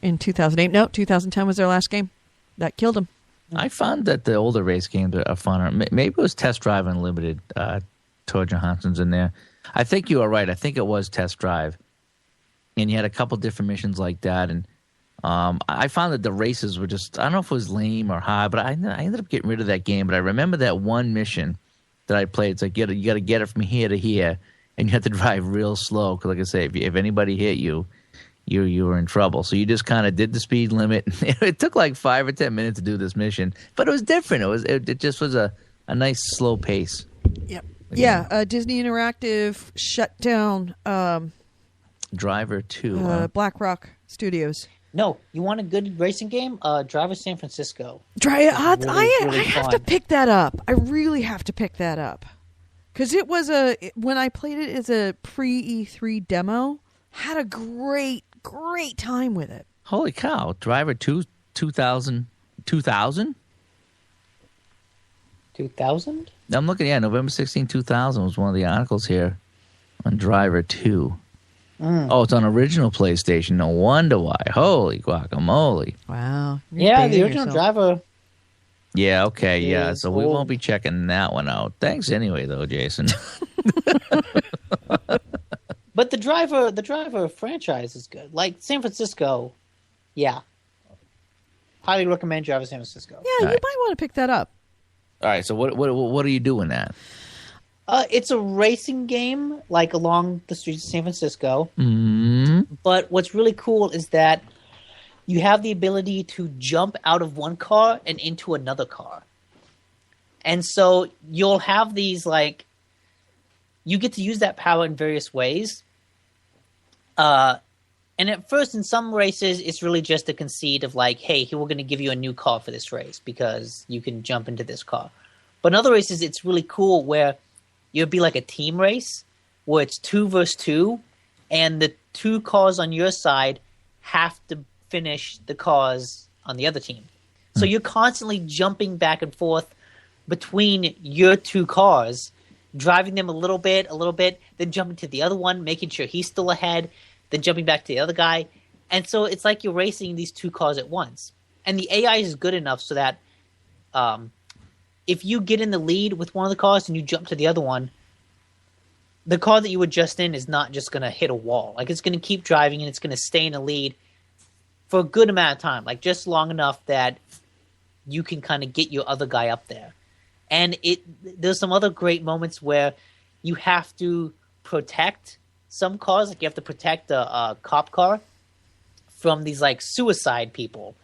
in 2008. No, 2010 was their last game. That killed them. I found that the older race games are funner. Maybe it was Test Drive Unlimited. Tor Johansson's in there. I think you are right. I think it was Test Drive, and you had a couple different missions like that. And I found that the races were just—I don't know if it was lame or high, but I ended up getting rid of that game. But I remember that one mission that I played. It's like you got to get it from here to here, and you have to drive real slow. Because, like I say, if anybody hit you, you were in trouble. So you just kind of did the speed limit. It took like 5 or 10 minutes to do this mission, but it was different. It just was a nice slow pace. Yep. Yeah. Disney Interactive shut down Driver 2. BlackRock Studios. No, you want a good racing game? Driver San Francisco. I really have to fun. pick that up. I really have to pick that up. Because it was when I played it as a pre-E3 demo, had a great time with it. Holy cow! Driver 2, 2000. 2000? I'm looking. Yeah, November 16, 2000 was one of the articles here on Driver 2. Oh, it's on original PlayStation. No wonder why. Holy guacamole! Wow. Yeah, the original Driver. Yeah. Okay. Yeah. Is So we old. won't be checking that one out. Thanks anyway, though, Jason. But the Driver franchise is good. Like San Francisco, yeah. Highly recommend Driver San Francisco. Yeah, you Right. might want to pick that up. All right. So what are you doing that? It's a racing game, like along the streets of San Francisco. Mm-hmm. But what's really cool is that you have the ability to jump out of one car and into another car. And so you'll have these, like, you get to use that power in various ways. And at first, in some races, it's really just a conceit of like, hey, we're going to give you a new car for this race because you can jump into this car. But in other races, it's really cool where it would be like a team race where it's 2 versus 2, and the 2 cars on your side have to finish the cars on the other team. So you're constantly jumping back and forth between your 2 cars, driving them a little bit, then jumping to the other one, making sure he's still ahead, then jumping back to the other guy. And so it's like you're racing these 2 cars at once. And the AI is good enough so that if you get in the lead with one of the cars and you jump to the other one, the car that you were just in is not just going to hit a wall. Like, it's going to keep driving and it's going to stay in the lead for a good amount of time, like just long enough that you can kind of get your other guy up there. And there's some other great moments where you have to protect some cars, like you have to protect a cop car from these like suicide people.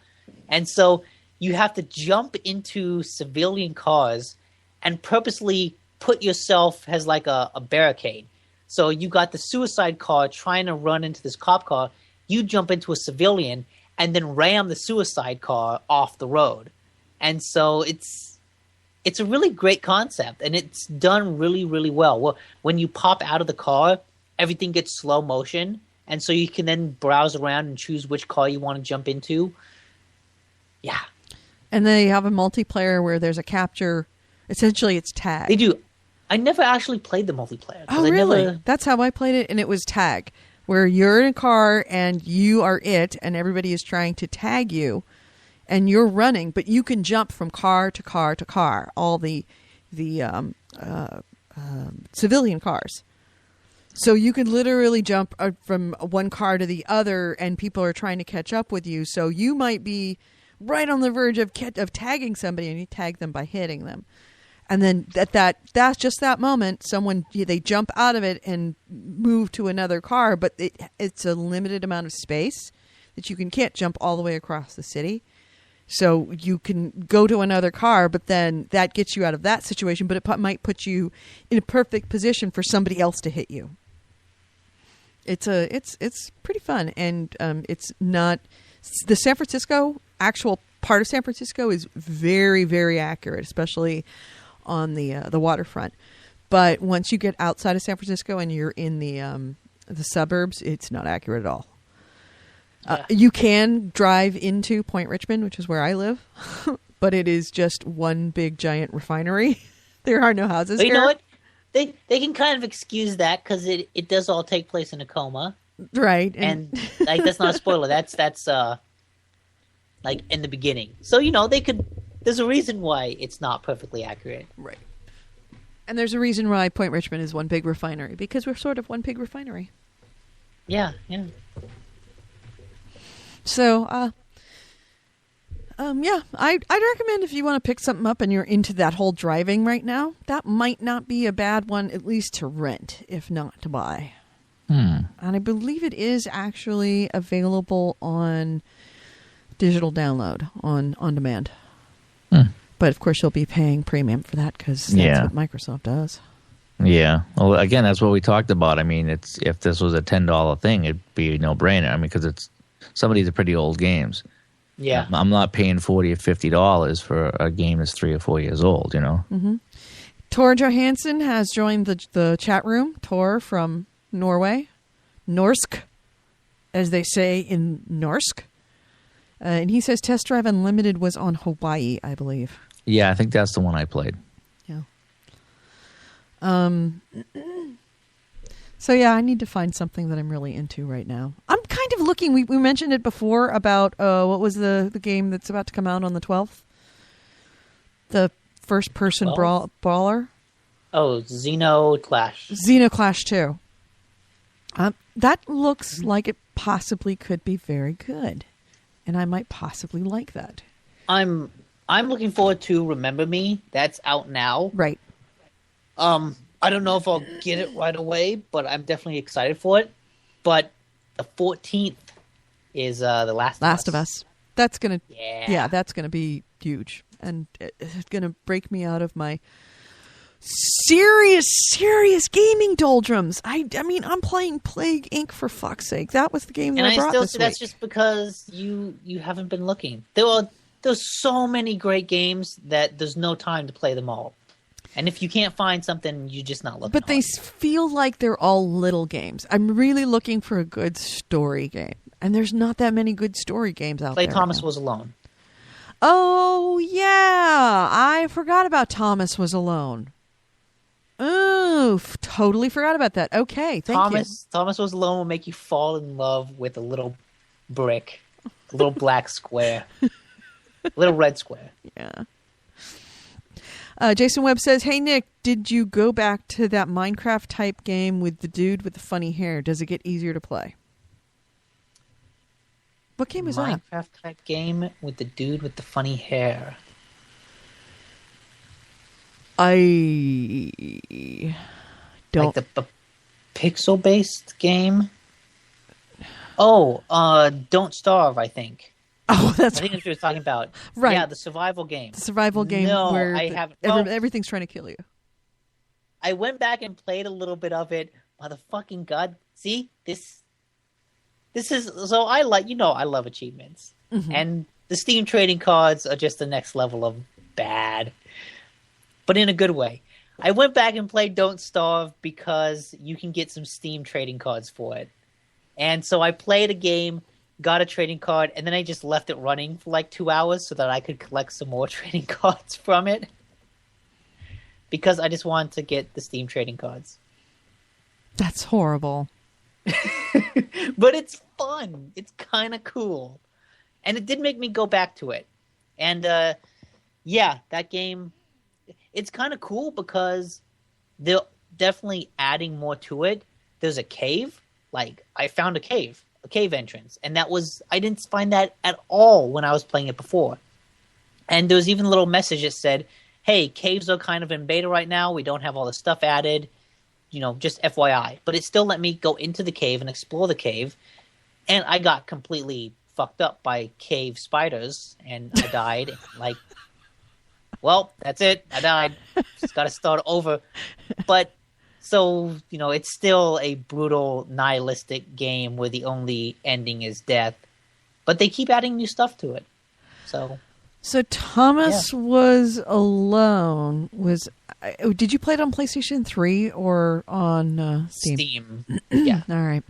And so you have to jump into civilian cars and purposely put yourself as like a barricade. So you got the suicide car trying to run into this cop car. You jump into a civilian and then ram the suicide car off the road. And so it's a really great concept, and it's done really, really well. Well, when you pop out of the car, everything gets slow motion, and so you can then browse around and choose which car you want to jump into. Yeah. And they have a multiplayer where there's a capture. Essentially, it's tag. They do. I never actually played the multiplayer. Oh, really? That's how I played it, and it was tag, where you're in a car and you are it, and everybody is trying to tag you, and you're running, but you can jump from car to car to car, all the civilian cars. So you can literally jump from one car to the other, and people are trying to catch up with you. So you might be right on the verge of tagging somebody, and you tag them by hitting them. And then that's just that moment, they jump out of it and move to another car, but it's a limited amount of space that you can't jump all the way across the city. So you can go to another car, but then that gets you out of that situation, but it might put you in a perfect position for somebody else to hit you. It's pretty fun, and it's not the San Francisco actual part of San Francisco is very, very accurate, especially on the waterfront. But once you get outside of San Francisco and you're in the suburbs, it's not accurate at all. You can drive into Point Richmond, which is where I live, but it is just one big giant refinery. There are no houses here. You know what? They can kind of excuse that because it does all take place in a coma, right? And like that's not a spoiler. That's like in the beginning. So they could. There's a reason why it's not perfectly accurate, right? And there's a reason why Point Richmond is one big refinery, because we're sort of one big refinery. Yeah. So, I'd recommend if you want to pick something up and you're into that whole driving right now, that might not be a bad one, at least to rent, if not to buy. And I believe it is actually available on digital download on demand. But of course, you'll be paying premium for that because that's what Microsoft does. Yeah. Well, again, that's what we talked about. I mean, if this was a $10 thing, it'd be a no-brainer. I mean, because some of these are pretty old games. Yeah. I'm not paying $40 or $50 for a game that's 3 or 4 years old, Mm-hmm. Tor Johansson has joined the chat room. Tor from Norway. Norsk, as they say in Norsk. And he says Test Drive Unlimited was on Hawaii, I believe. Yeah, I think that's the one I played. Yeah. So yeah, I need to find something that I'm really into right now. I'm kind of looking. We mentioned it before about what was the game that's about to come out on the 12th? The first person brawler. Oh, Xenoclash. Xenoclash 2. That looks like it possibly could be very good, and I might possibly like that. I'm looking forward to Remember Me. That's out now. Right. I don't know if I'll get it right away, but I'm definitely excited for it. But the 14th is The Last of Us. That's gonna that's gonna be huge, and it's gonna break me out of my serious gaming doldrums. I mean, I'm playing Plague Inc. for fuck's sake. That was the game that I brought still this say week. That's just because you haven't been looking. There's so many great games that there's no time to play them all. And if you can't find something, you're just not looking. But they feel like they're all little games. I'm really looking for a good story game. And there's not that many good story games out there. Play Thomas Was Alone. Oh, yeah. I forgot about Thomas Was Alone. Oof, totally forgot about that. Okay, thank you. Thomas Was Alone will make you fall in love with a little brick, a little black square, a little red square. Yeah. Jason Webb says, "Hey Nick, did you go back to that Minecraft type game with the dude with the funny hair? Does it get easier to play?" What game is that? Minecraft type game with the dude with the funny hair. I don't. Like the pixel based game. Oh, Don't Starve, I think. Oh, I think that's what you're talking about. Right. Yeah, the survival game. The survival game No, where I haven't. everything's trying to kill you. I went back and played a little bit of it. Motherfucking God. See? This is so I love achievements. Mm-hmm. And the Steam trading cards are just the next level of bad. But in a good way. I went back and played Don't Starve because you can get some Steam trading cards for it. And so I played a game, got a trading card, and then I just left it running for like 2 hours so that I could collect some more trading cards from it. Because I just wanted to get the Steam trading cards. That's horrible. But it's fun. It's kind of cool. And it did make me go back to it. And yeah, that game, it's kind of cool because they're definitely adding more to it. There's a cave. Like, I found a cave entrance. And I didn't find that at all when I was playing it before. And there was even a little message that said, hey, caves are kind of in beta right now. We don't have all the stuff added. Just FYI. But it still let me go into the cave and explore the cave. And I got completely fucked up by cave spiders. And I died. Like, well, that's it. I died. Just got to start over. But, so, it's still a brutal, nihilistic game where the only ending is death. But they keep adding new stuff to it. So Thomas Was Alone did you play it on PlayStation 3 or on Steam? Yeah. All right.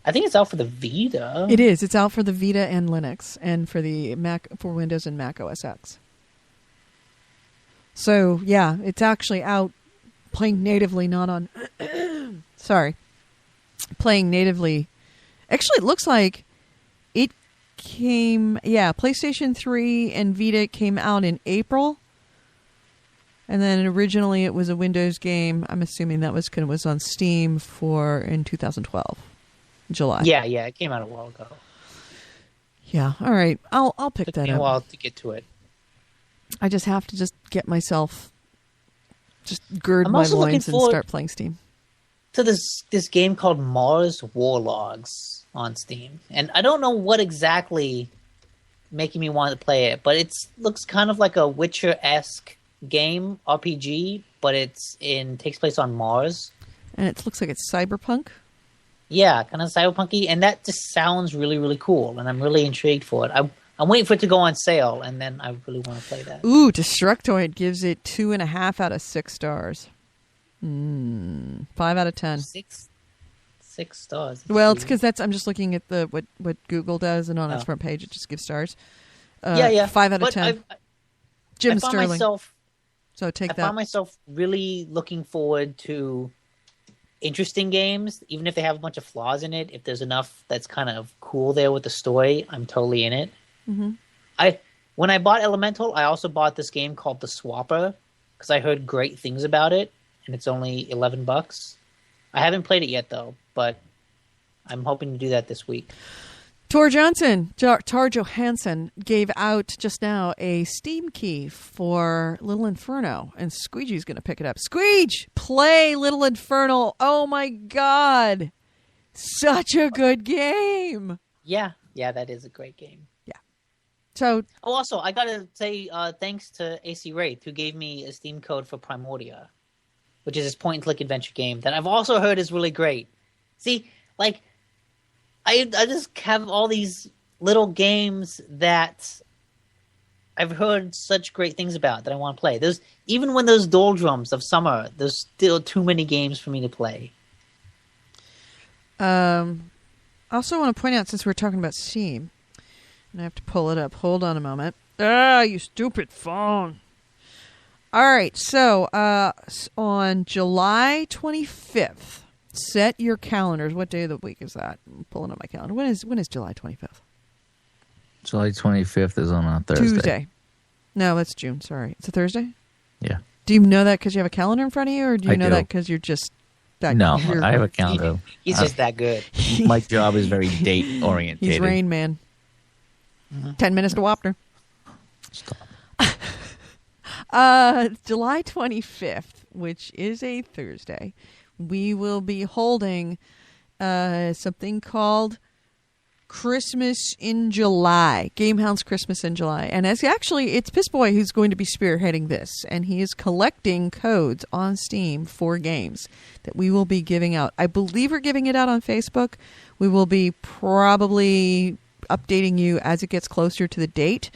I think it's out for the Vita. It is. It's out for the Vita and Linux and for the Mac, for Windows and Mac OS X. So, yeah, it's actually out playing natively, not on playing natively. Actually, it looks like it came, PlayStation 3 and Vita came out in April. And then originally it was a Windows game. I'm assuming that was on Steam in 2012, July. Yeah, it came out a while ago. Yeah, all right. I'll pick that up. Took me a while to get to it. I just have to get myself, gird my loins and start playing Steam. To this game called Mars Warlogs on Steam. And I don't know what exactly making me want to play it, but it looks kind of like a Witcher-esque game, RPG, but takes place on Mars. And it looks like it's cyberpunk? Yeah, kind of cyberpunky, and that just sounds really, really cool, and I'm really intrigued for it. I'm waiting for it to go on sale, and then I really want to play that. Ooh, Destructoid gives it 2.5 out of 6 stars. 5 out of 10. 6 stars. Well, it's because I'm just looking at what Google does, and on its front page it just gives stars. 5 out of 10. Jim Sterling. So take that. I found myself really looking forward to interesting games, even if they have a bunch of flaws in it. If there's enough that's kind of cool there with the story, I'm totally in it. Mm-hmm. When I bought Elemental, I also bought this game called The Swapper because I heard great things about it, and it's only $11. I haven't played it yet though, but I'm hoping to do that this week. Tar Johansson gave out just now a Steam key for Little Inferno, and Squeegee's going to pick it up. Squeege, play Little Inferno. Oh my God. Such a good game. Yeah, that is a great game. Yeah. So. Oh, also, I got to say thanks to AC Wraith, who gave me a Steam code for Primordia, which is this point-and-click adventure game that I've also heard is really great. See, like, I just have all these little games that I've heard such great things about that I want to play. There's even when those doldrums of summer, there's still too many games for me to play. I also want to point out, since we're talking about Steam, and I have to pull it up. Hold on a moment. You stupid phone. All right, so on July 25th, set your calendars. What day of the week is that? I'm pulling up my calendar. When is July 25th? July 25th is on a Thursday. Tuesday. No, that's June. Sorry. It's a Thursday? Yeah. Do you know that because you have a calendar in front of you, or do you I know do. that because you're just that? No, I have a calendar. He's just that good. My job is very date oriented. He's Rain Man. 10 minutes to Wapner. Stop. July 25th, which is a Thursday, we will be holding something called Christmas in July. Gamehound's Christmas in July. And it's Piss Boy who's going to be spearheading this. And he is collecting codes on Steam for games that we will be giving out. I believe we're giving it out on Facebook. We will be probably updating you as it gets closer to the date.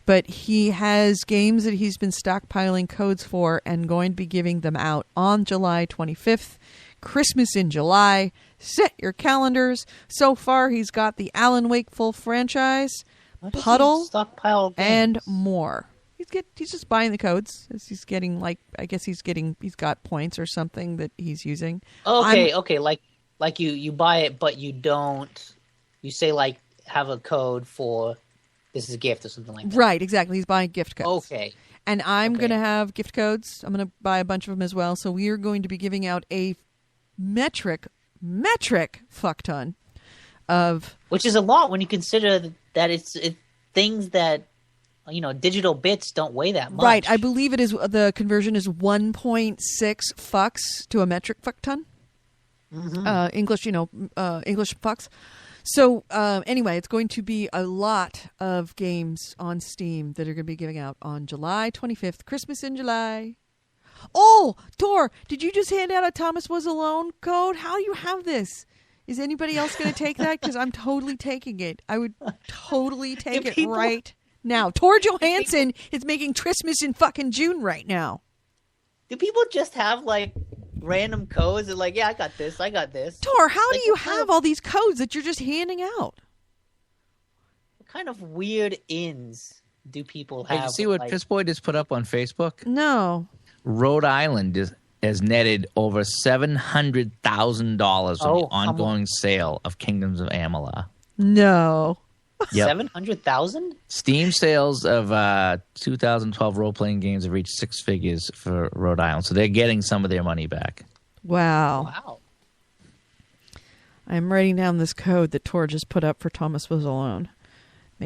But he has games that he's been stockpiling codes for and going to be giving them out on July 25th. Christmas in July. Set your calendars. So far, he's got the Alan Wake full franchise, Puddle, stockpile games? and more. He's just buying the codes. He's getting he's got points or something that he's using. Okay. Like you buy it, but you don't. You say like have a code for this is a gift or something like that. Right, exactly. He's buying gift codes. Okay. And I'm going to have gift codes. I'm going to buy a bunch of them as well. So we are going to be giving out a metric fuck ton of... Which is a lot when you consider that it's things that, digital bits don't weigh that much. Right. I believe the conversion is 1.6 fucks to a metric fuck ton. Mm-hmm. English fucks. So anyway, it's going to be a lot of games on Steam that are going to be giving out on July 25th, Christmas in July. Oh, Tor, did you just hand out a Thomas Was Alone code? How do you have this? Is anybody else going to take that? Because I'm totally taking it. I would totally take it right now. Tor Johansson is making Christmas in fucking June right now. Do people just have like random codes? They're like, yeah, I got this. Tor, how do you have all these codes that you're just handing out? What kind of weird ins do people have? Did you see what Piss Boy just put up on Facebook? No. Rhode Island has netted over $700,000 from the ongoing sale of Kingdoms of Amalur. No. Yep. 700,000? Steam sales of 2012 role-playing games have reached six figures for Rhode Island, so they're getting some of their money back. Wow. I'm writing down this code that Tor just put up for Thomas Was Alone.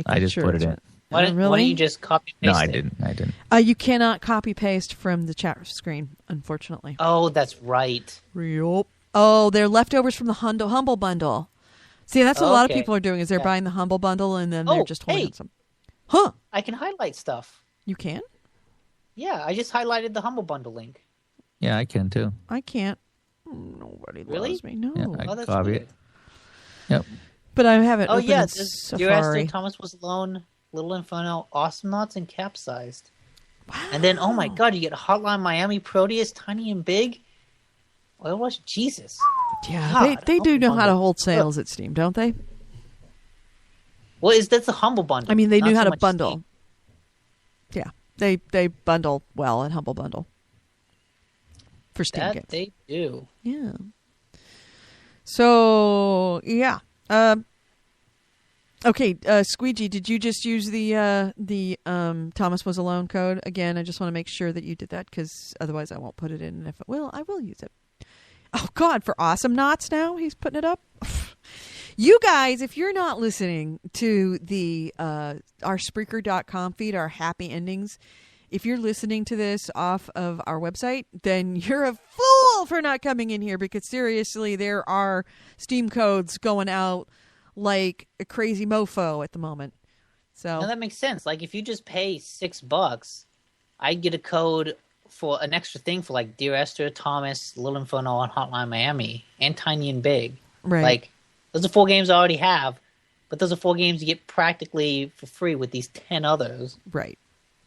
I just put it in. Why don't you just copy paste it? No, I didn't. You cannot copy paste from the chat screen, unfortunately. Oh, that's right. Yup. Oh, they're leftovers from the Humble Bundle. See, that's what a lot of people are doing, is they're buying the Humble Bundle and then they're just holding some. Huh. I can highlight stuff. You can? Yeah, I just highlighted the Humble Bundle link. Yeah, I can too. I can't. Nobody loves me. No. Yeah, I that's copy weird. it. Yep. But I have it open in Dear Esther, Safari. Thomas Was Alone, Little Inferno, Awesome Knots, and Capsized. Wow. And then, oh my god, you get Hotline Miami, Proteus, Tiny and Big. Well, what's Jesus? Yeah, God, they do Humble know how to Bundle. hold sales at Steam, don't they? Well, that's the Humble Bundle. I mean, they not knew so how to much bundle. Steam. Yeah, they bundle well in Humble Bundle for Steam That games. they do. Yeah. So yeah. Okay, Squeegee, did you just use the Thomas Was Alone code again? I just want to make sure that you did that because otherwise I won't put it in. And if it will, I will use it. Oh God, for Awesome Knots now he's putting it up. You guys, if you're not listening to the our Spreaker.com feed, our happy endings, if you're listening to this off of our website, then you're a fool for not coming in here because seriously, there are Steam codes going out like a crazy mofo at the moment. So No, that makes sense. Like if you just pay $6, I'd get a code for an extra thing for like Dear Esther, Thomas, Little Inferno, and Hotline Miami, and Tiny and Big. right. Like those are 4 games I already have, but those are 4 games you get practically for free with these 10 others. Right.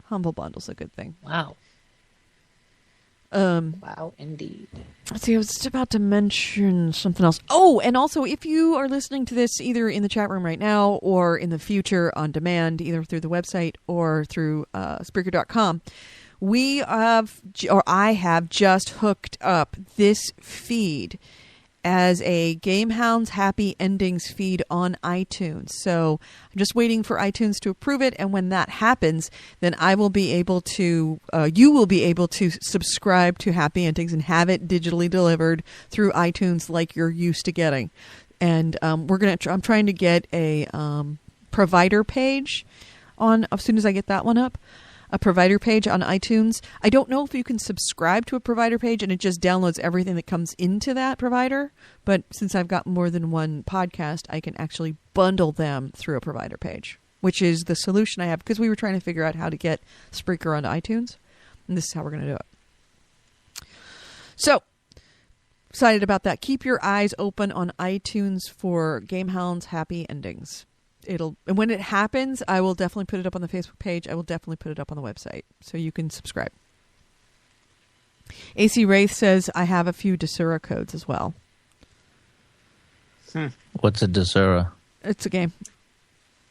Humble Bundle's a good thing. Wow. Um, Wow, indeed. Let's see, I was just about to mention something else. Oh, and also, if you are listening to this either in the chat room right now or in the future on demand, either through the website or through Spreaker.com, I have just hooked up this feed as a Gamehounds Happy Endings feed on iTunes. So I'm just waiting for iTunes to approve it, and when that happens, then I will be able to, you will be able to subscribe to Happy Endings and have it digitally delivered through iTunes like you're used to getting. And I'm trying to get a provider page on as soon as I get that one up. A provider page on iTunes. I don't know if you can subscribe to a provider page and it just downloads everything that comes into that provider. But since I've got more than one podcast, I can actually bundle them through a provider page, which is the solution I have because we were trying to figure out how to get Spreaker onto iTunes. And this is how we're going to do it. So, excited about that. Keep your eyes open on iTunes for Gamehounds Happy Endings. And when it happens, I will definitely put it up on the Facebook page. I will definitely put it up on the website so you can subscribe. AC Wraith says, I have a few Desura codes as well. What's a Desura? It's a game.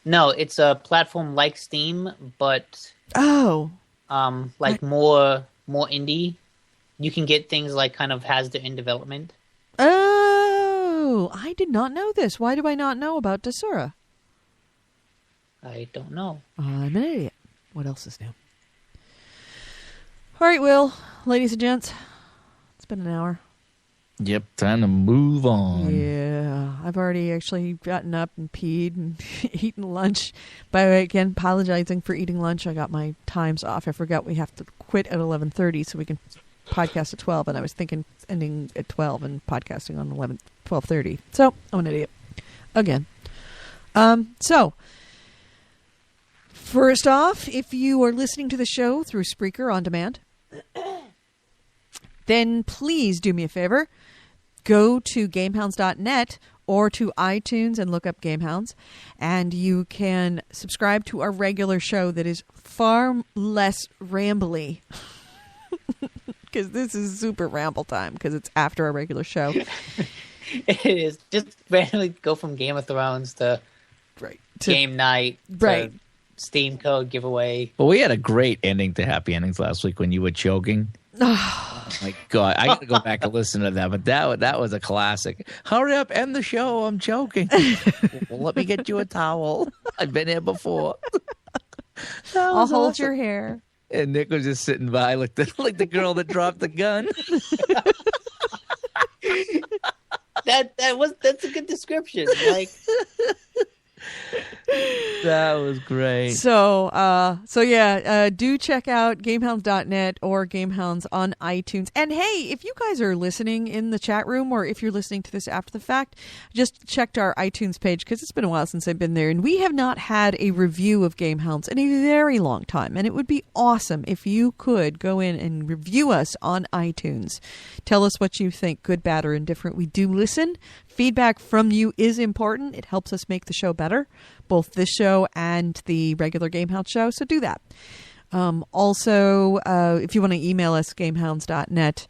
No, it's a platform like Steam, but more indie. You can get things like kind of has the in development. Oh, I did not know this. Why do I not know about Desura? I don't know. I'm an idiot. What else is new? All right, Will, ladies and gents, it's been an hour. Yep, time to move on. Yeah, I've already actually gotten up and peed and eaten lunch. By the way, again, apologizing for eating lunch. I got my times off. I forgot we have to quit at 11:30 so we can podcast at 12, and I was thinking ending at 12 and podcasting on 12:30. So, I'm an idiot. Again. So... First off, if you are listening to the show through Spreaker on demand, then please do me a favor. Go to gamehounds.net or to iTunes and look up Gamehounds, and you can subscribe to our regular show that is far less rambly. Because this is super ramble time because it's after our regular show. It is. Just randomly go from Game of Thrones to game night. Right. To Steam code giveaway. Well, we had a great ending to Happy Endings last week when you were choking. Oh my God, I got to go back and listen to that. But that was a classic. Hurry up, end the show. I'm choking. Well, let me get you a towel. I've been here before. I'll hold your hair. And Nick was just sitting by like the girl that dropped the gun. That's a good description. Like. That was great. So yeah, do check out gamehounds.net or Gamehounds on iTunes. And hey, if you guys are listening in the chat room or if you're listening to this after the fact, just checked our iTunes page because it's been a while since I've been there. And we have not had a review of Gamehounds in a very long time. And it would be awesome if you could go in and review us on iTunes. Tell us what you think, good, bad, or indifferent. We do listen. Feedback from you is important. It helps us make the show better, both this show and the regular Gamehounds show. So do that. Also, if you want to email us, gamehounds.net,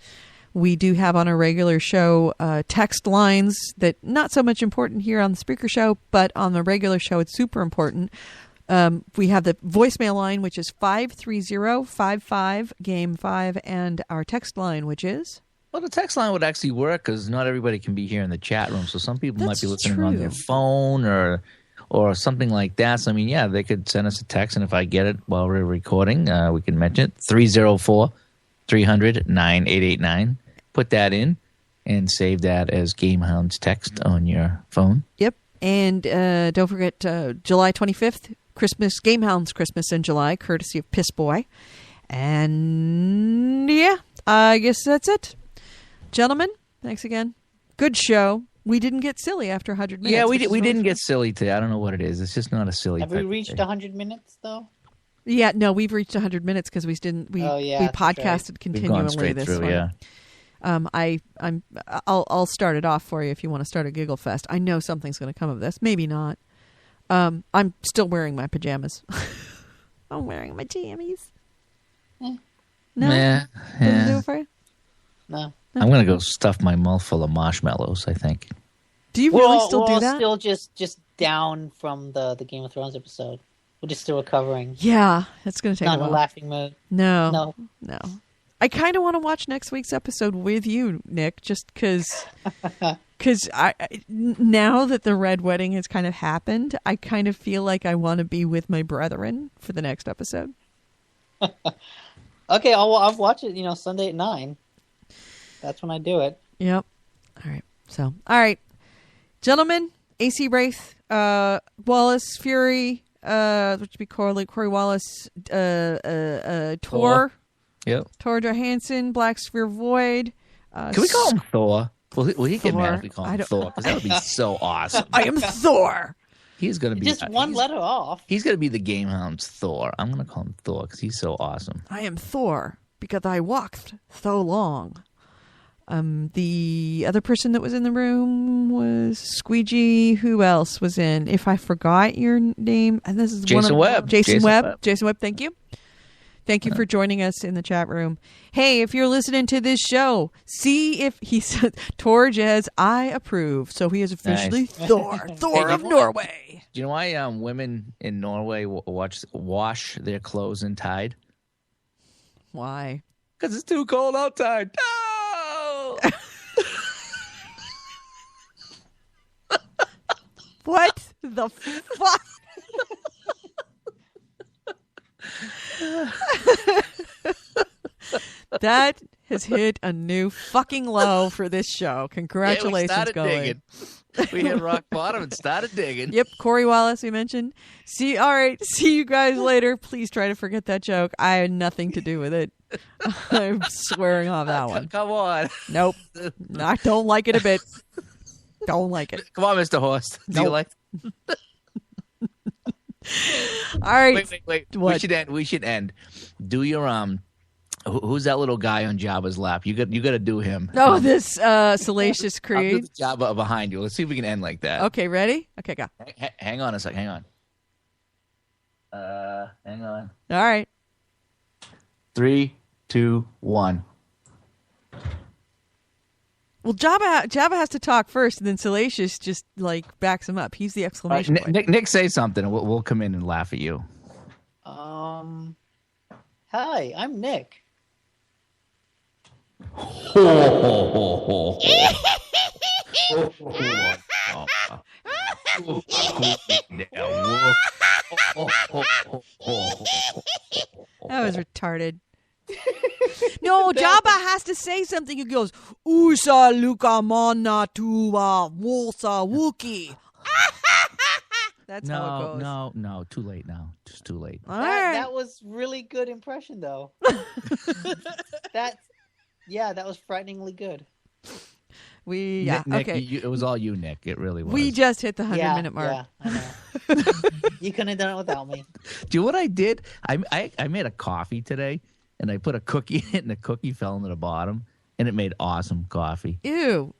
we do have on our regular show text lines that not so much important here on the Spreaker show, but on the regular show, it's super important. We have the voicemail line, which is 530-55-GAME5, and our text line, which is... Well, the text line would actually work because not everybody can be here in the chat room. So some people might be listening on their phone or something like that. So, I mean, yeah, they could send us a text. And if I get it while we're recording, we can mention it. 304-300-9889. Put that in and save that as Gamehounds text on your phone. Yep. And don't forget July 25th, Christmas, Gamehounds Christmas in July, courtesy of Piss Boy. And yeah, I guess that's it. Gentlemen, thanks again. Good show. We didn't get silly after 100 minutes. Yeah, we didn't get silly today. I don't know what it is. It's just not a silly. Have we reached 100 minutes though? Yeah, no, we've reached 100 minutes because we podcasted continually this through, one. Yeah. I'll start it off for you if you want to start a giggle fest. I know something's going to come of this. Maybe not. I'm still wearing my pajamas. I'm wearing my jammies. No, Yeah. doesn't do it for you. No. I'm gonna go stuff my mouth full of marshmallows. I think. Do you We're really all, still we're do all that? still just down from the Game of Thrones episode. We're just still recovering. Yeah, it's gonna take Not a in a while. laughing mood. No. No. I kind of want to watch next week's episode with you, Nick, just because now that the Red Wedding has kind of happened, I kind of feel like I want to be with my brethren for the next episode. Okay, I'll watch it. Sunday at 9. That's when I do it. Yep. All right. So, all right, gentlemen, AC Wraith, Wallace Fury, which would be Corey Wallace, Tor. Yep. Tor Johansson, Black Sphere Void. Can we call him Thor? Will he get Thor. mad if we call I him don't- Thor? Because that would be so awesome. I am Thor. He's gonna be Just one he's- letter off. He's gonna be the Game Hound's Thor. I'm gonna call him Thor because he's so awesome. I am Thor because I walked so long. The other person that was in the room was Squeegee. Who else was in? If I forgot your name, and this is Jason Webb. Jason Jason Webb. Webb. Jason Webb. Thank you. Thank you for joining us in the chat room. Hey, if you're listening to this show, see if he said Torj as I approve. So he is officially Nice. Thor, Thor Hey, of Norway. Do you know why women in Norway wash their clothes in Tide? Why? Because it's too cold outside. No! What the fuck? That has hit a new fucking low for this show. Congratulations, Yeah, we started going. digging. We hit rock bottom and started digging. Yep, Corey Wallace, we mentioned. All right, see you guys later. Please try to forget that joke. I had nothing to do with it. I'm swearing off that one. Come on. Nope. I don't like it a bit. Don't like it. Come on, Mr. Horst. Do you Nope. like All right. Wait. What? We should end. Do your who's that little guy on Jabba's lap? You got to do him. Oh, this Salacious I'll do Creed. the Jabba behind you. Let's see if we can end like that. Okay, ready? Okay, go. Hang on a sec. Hang on. Hang on. All right. 3, 2, 1. Well, Jabba has to talk first, and then Salacious just like backs him up. He's the exclamation point. Nick, say something, and we'll come in and laugh at you. Hi, I'm Nick. That was retarded. No, Jabba has to say something. He goes, Usa Luka Mana Tuwa Wolsa Wookie. That's how it goes. No. Too late now. Just too late. All right. That was really good impression, though. that was frighteningly good. Nick, okay. it was all you, Nick. It really was. We just hit the 100-minute mark. Yeah, I know. You couldn't have done it without me. Do you know what I did? I made a coffee today, and I put a cookie in it, and the cookie fell into the bottom, and it made awesome coffee. Ew.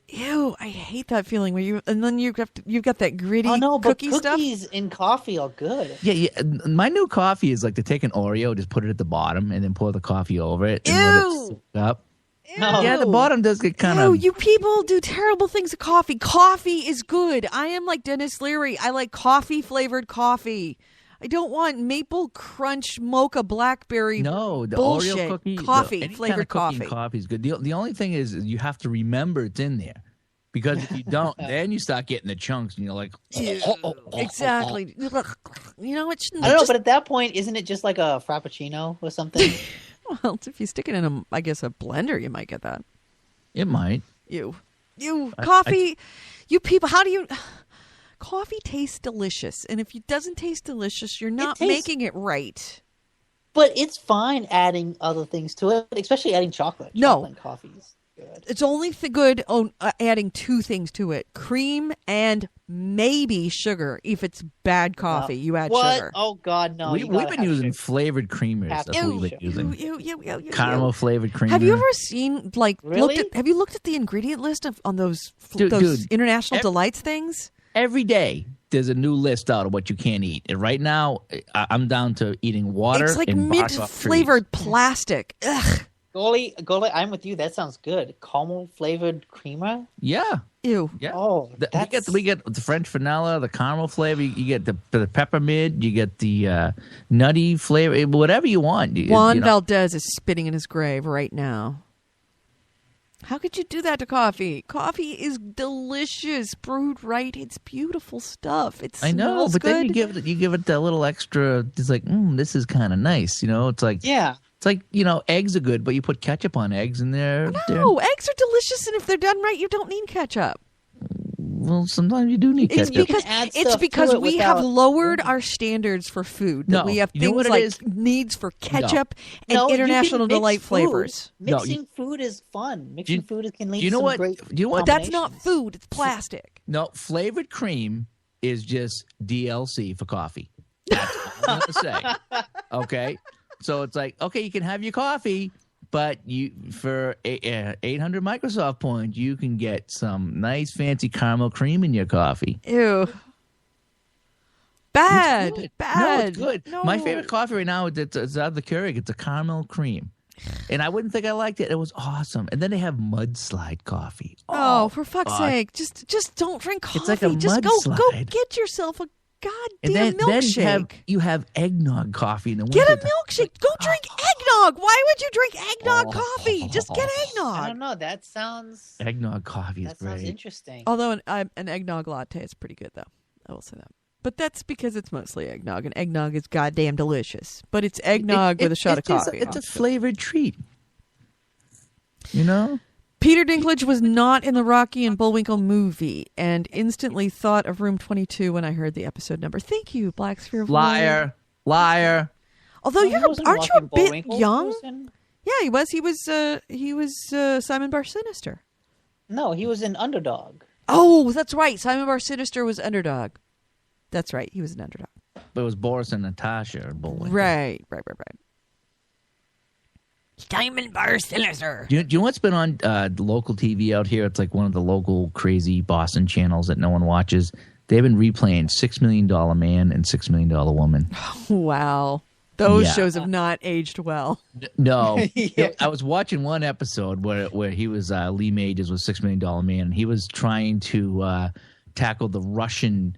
I hate that feeling where you've got that gritty Oh no, but cookie stuff. cookies in coffee are good. Yeah. My new coffee is like to take an Oreo, just put it at the bottom, and then pour the coffee over it. And let it Ew. soak up. No. Yeah, the bottom does get kind Ew, of. you people do terrible things to coffee. Coffee is good. I am like Dennis Leary. I like coffee-flavored coffee. I don't want maple crunch mocha blackberry No, the bullshit. Oreo cookie, Coffee, any flavored kind of cookie coffee. and coffee is good. The only thing is you have to remember it's in there, because if you don't, then you start getting the chunks, and you're like, Ew, exactly. You know, it shouldn't I don't know, just, but at that point, isn't it just like a frappuccino or something? well, if you stick it in a blender, you might get that. it might. You coffee. You people, how do you? Coffee tastes delicious, and if it doesn't taste delicious, you're not tastes- making it right. But it's fine adding other things to it, especially adding chocolate. No. Chocolate and coffee is good. It's only good on adding two things to it: cream and maybe sugar. If it's bad coffee, you add What? sugar. Oh God, no! We've gotta been have using sugar. flavored creamers. Have That's to. what we've been using. Ew. Caramel flavored creamer. Have you ever seen Really? have you looked at the ingredient list on those Dude, international ev- delights things? Every day there's a new list out of what you can't eat. And right now, I'm down to eating water. It's like and mint bark off flavored plastic. Ugh. Goli, I'm with you. That sounds good. Caramel flavored creamer. trees. Yeah. Ew. Yeah. Oh, We get the French vanilla, the caramel flavor. You get the peppermint. You get the nutty flavor. Whatever you want. Juan Valdez is spitting in his grave right now. How could you do that to coffee? Coffee is delicious, brewed right. It's beautiful stuff. I know, but then you give it that little extra. It's like, this is kind of nice. It's like It's like, eggs are good, but you put ketchup on eggs and they're... No, eggs are delicious, and if they're done right, you don't need ketchup. Well, sometimes you do need ketchup. It's because we have lowered our standards for food. That we have things like needs for ketchup and international delight flavors. Mixing food is fun. Mixing food can lead to some great That's not food. It's plastic. No, flavored cream is just DLC for coffee. That's all I'm going to say. Okay? So it's like, okay, you can have your coffee, but for 800 Microsoft points, you can get some nice fancy caramel cream in your coffee. Ew. Bad. No, Bad. it's good. No. My favorite coffee right now is out of the Keurig. It's a caramel cream. And I wouldn't think I liked it. It was awesome. And then they have mudslide coffee. Oh, for fuck's sake. Just don't drink coffee. It's like a just mudslide. go get yourself a goddamn milkshake. Then you have eggnog coffee in the Get winter. a milkshake. Go drink eggnog. Why would you drink eggnog coffee? Just get eggnog. I don't know. That sounds... Eggnog coffee is That great. sounds interesting. Although an eggnog latte is pretty good, though. I will say that. But that's because it's mostly eggnog, and eggnog is goddamn delicious. But it's eggnog with a shot of coffee. It's a flavored treat. Peter Dinklage was not in the Rocky and Bullwinkle movie, and instantly thought of Room 22 when I heard the episode number. Thank you, Black Sphere of Light. Liar. Although aren't you a bit young? In... Yeah, he was. He was Simon Bar Sinister. No, he was an underdog. Oh, that's right. Simon Bar Sinister was underdog. That's right. He was an underdog. But it was Boris and Natasha in Bullwinkle. Right. Simon Bar Sinister. Do you know what's been on local TV out here? It's like one of the local crazy Boston channels that no one watches. They've been replaying $6 Million Man and $6 Million Woman. Wow. Those shows have not aged well. No. I was watching one episode where he was, Lee Majors was $6 Million Man, and he was trying to tackle the Russians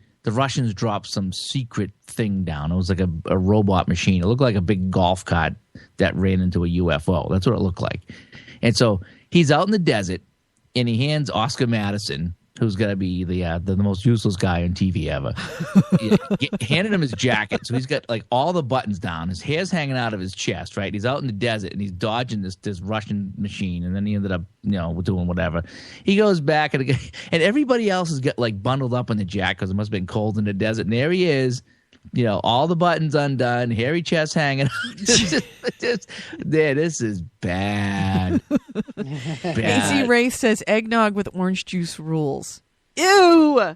dropped some secret thing down. It was like a robot machine. It looked like a big golf cart that ran into a UFO. That's what it looked like. And so he's out in the desert, and he hands Oscar Madison, who's going to be the most useless guy on TV ever, handed him his jacket. So he's got like all the buttons down. His hair's hanging out of his chest, right? He's out in the desert, and he's dodging this Russian machine, and then he ended up, doing whatever. He goes back, and everybody else has got like bundled up in the jacket because it must have been cold in the desert. And there he is, all the buttons undone, hairy chest hanging out. This is bad. AC Ray says eggnog with orange juice rules. Ew!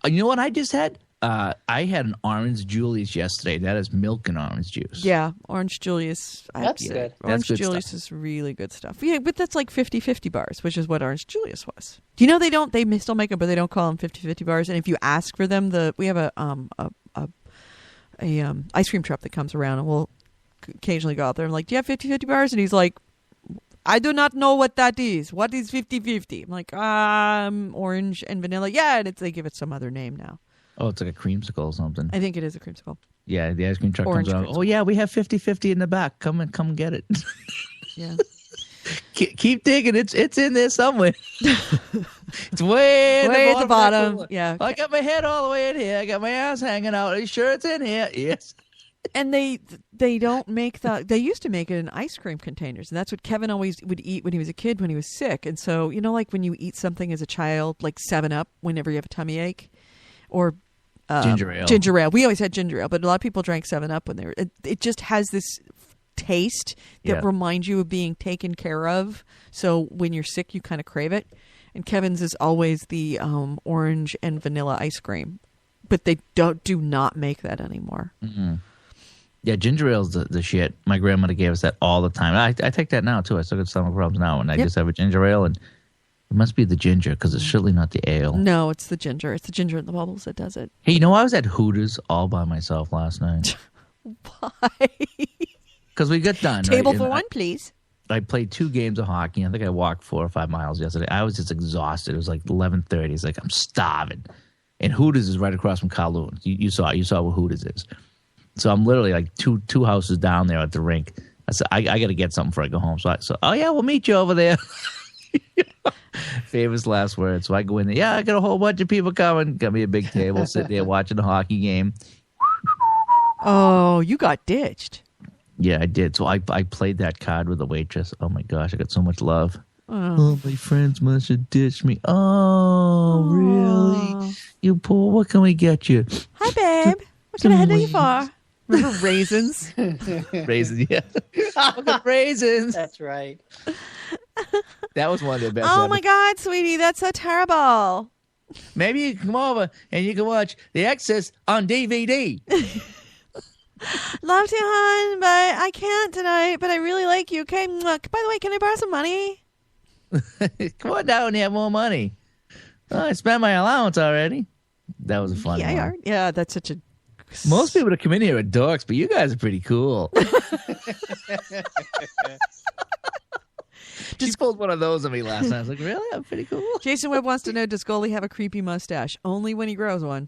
You know what I just had? I had an Orange Julius yesterday. That is milk and orange juice. Yeah, Orange Julius. That's good. Orange That's good Julius stuff. is really good stuff. Yeah, but that's like 50-50 bars, which is what Orange Julius was. Do you know they still make them, but they don't call them 50-50 bars. And if you ask for them, we have a ice cream truck that comes around, and we'll occasionally go out there and like, do you have 50-50 bars? And he's like, I do not know what that is. What is 50-50? I'm like, orange and vanilla. Yeah, and they give it some other name now. Oh, it's like a creamsicle or something. I think it is a creamsicle. Yeah, the ice cream truck Orange comes around. creamsicle. Oh, yeah, we have 50-50 in the back. Come get it. Yeah. Keep digging. It's in there somewhere. It's way at the bottom. Yeah. I got my head all the way in here. I got my ass hanging out. Are you sure it's in here? Yes. And they don't make they used to make it in ice cream containers, and that's what Kevin always would eat when he was a kid when he was sick. And so, like when you eat something as a child, like 7-Up whenever you have a tummy ache, or ginger ale. Ginger ale. We always had ginger ale, but a lot of people drank 7-Up when they were. It just has this taste that reminds you of being taken care of. So when you're sick, you kind of crave it. And Kevin's is always the orange and vanilla ice cream, but they do not make that anymore. Mm-hmm. Yeah, ginger ale's the shit. My grandmother gave us that all the time. I take that now too. I still got stomach problems now, and I just have a ginger ale, and It must be the ginger because it's surely not the ale. No, it's the ginger. It's the ginger in the bubbles that does it. Hey, I was at Hooters all by myself last night. Why? Because we got done. Table right? for And one, please. I played 2 games of hockey. I think I walked 4 or 5 miles yesterday. I was just exhausted. It was like 11:30. It's like I'm starving. And Hooters is right across from Kowloon. You saw where Hooters is. So I'm literally like two houses down there at the rink. I said I got to get something before I go home. So oh yeah, we'll meet you over there. Famous last words. So I go in there. Yeah, I got a whole bunch of people coming. Got me a big table, sitting there watching the hockey game. Oh, you got ditched. Yeah, I did. So I played that card with the waitress. Oh my gosh, I got so much love. Oh, my friends must have ditched me. Oh, really? You poor. What can we get you? Hi, babe. What can I handle you for? Remember raisins? Raisins, yeah. Look at raisins. That's right. That was one of the best. Oh my God, sweetie, that's so terrible. Maybe you can come over and you can watch The Exorcist on DVD. Love to, hon, but I can't tonight. But I really like you. Okay. By the way, can I borrow some money? Come on down and have more money. Oh, I spent my allowance already. That was a fun one. Yeah, that's such a. Most people that come in here are dorks, but you guys are pretty cool. She pulled one of those on me last night. I was like, really? I'm pretty cool. Jason Webb wants to know, does Goalie have a creepy mustache? Only when he grows one.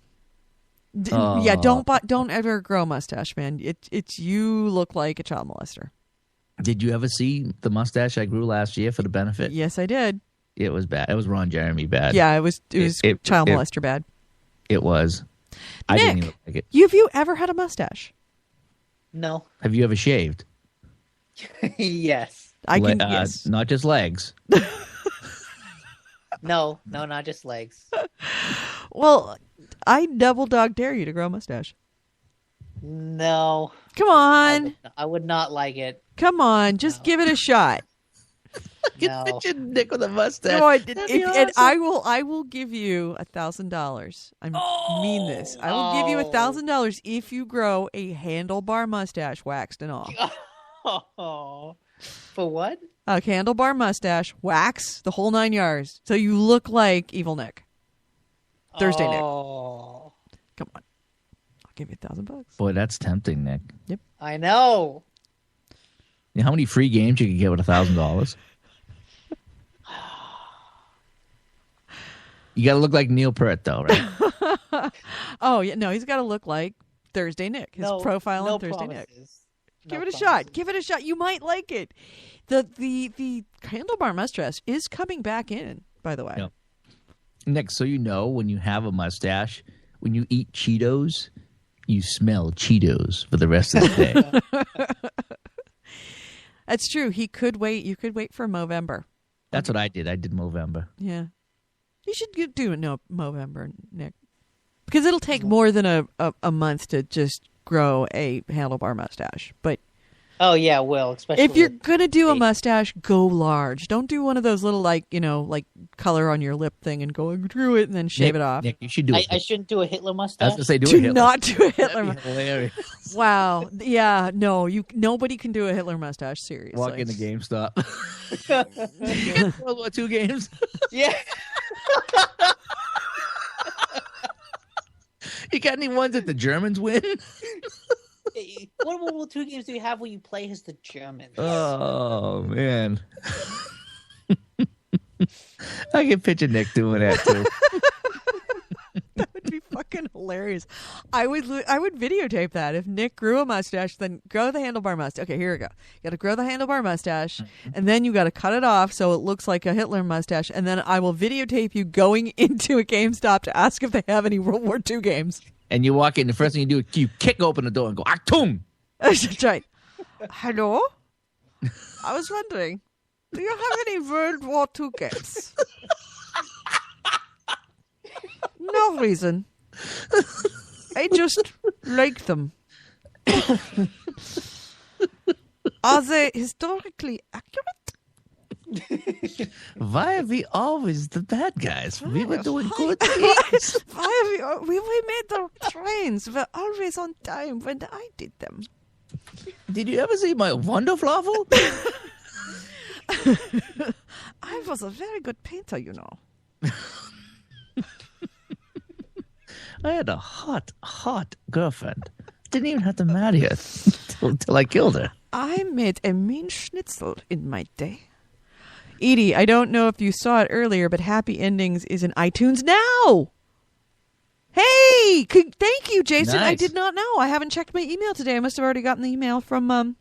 Yeah, don't ever grow a mustache, man. It's you look like a child molester. Did you ever see the mustache I grew last year for the benefit? Yes, I did. It was bad. It was Ron Jeremy bad. Yeah, it was child molester bad. It was. I Nick, didn't even like it. Have you ever had a mustache? No. Have you ever shaved? Yes. Yes. Not just legs. No, not just legs. Well, I double dog dare you to grow a mustache. No. Come on. I would not like it. Come on. Just give it a shot. No. Picture Nick with a mustache. No, That'd be awesome. and I will give you $1,000. I mean this. I will give you $1,000 if you grow a handlebar mustache, waxed and all. Oh. For what? A handlebar mustache, wax, the whole 9 yards, so you look like Evil Nick. Thursday Nick. Come on, I'll give you $1,000. Boy, that's tempting, Nick. Yep. I know. You know how many free games you could get with $1,000? You got to look like Neil Peart, though, right? Oh yeah, no, he's got to look like Thursday Nick. His profile on Thursday Nick. Give it a shot. Give it a shot. You might like it. The handlebar mustache is coming back in, by the way. Yep. Nick, so you know when you have a mustache, when you eat Cheetos, you smell Cheetos for the rest of the day. That's true. He could wait. You could wait for Movember. That's what I did. I did Movember. Yeah. You should do Movember, Nick. Because it'll take more than a month to just grow a handlebar mustache. But oh yeah, it will. Especially if you're gonna do a mustache, go large. Don't do one of those little like color on your lip thing and go through it and then shave it off. Nick, you should do it. I shouldn't do a Hitler I mustache. was gonna say Do not do a Hitler mustache. Hilarious. Wow. Yeah. No. Nobody can do a Hitler mustache. Seriously. Walk into GameStop. You get World War II games. Yeah. You got any ones that the Germans win? What World War II games do you have where you play as the Germans? Oh man. I can picture Nick doing that too. That would be fucking hilarious. I would videotape that. If Nick grew a mustache, then grow the handlebar mustache. Okay, here we go. You got to grow the handlebar mustache, and then you got to cut it off so it looks like a Hitler mustache, and then I will videotape you going into a GameStop to ask if they have any World War II games. And you walk in, the first thing you do is you kick open the door and go, Achtung! That's right. Hello? I was wondering, do you have any World War II games? No reason. I just like them. Are they historically accurate? Why are we always the bad guys? We were doing good things. Why we made the trains were always on time when I did them. Did you ever see my Wonderflaffle? I was a very good painter, you know. I had a hot girlfriend. Didn't even have to marry her till I killed her. I made a mean schnitzel in my day. Edie, I don't know if you saw it earlier, but Happy Endings is in iTunes now. Hey, thank you, Jason. Nice. I did not know. I haven't checked my email today. I must have already gotten the email from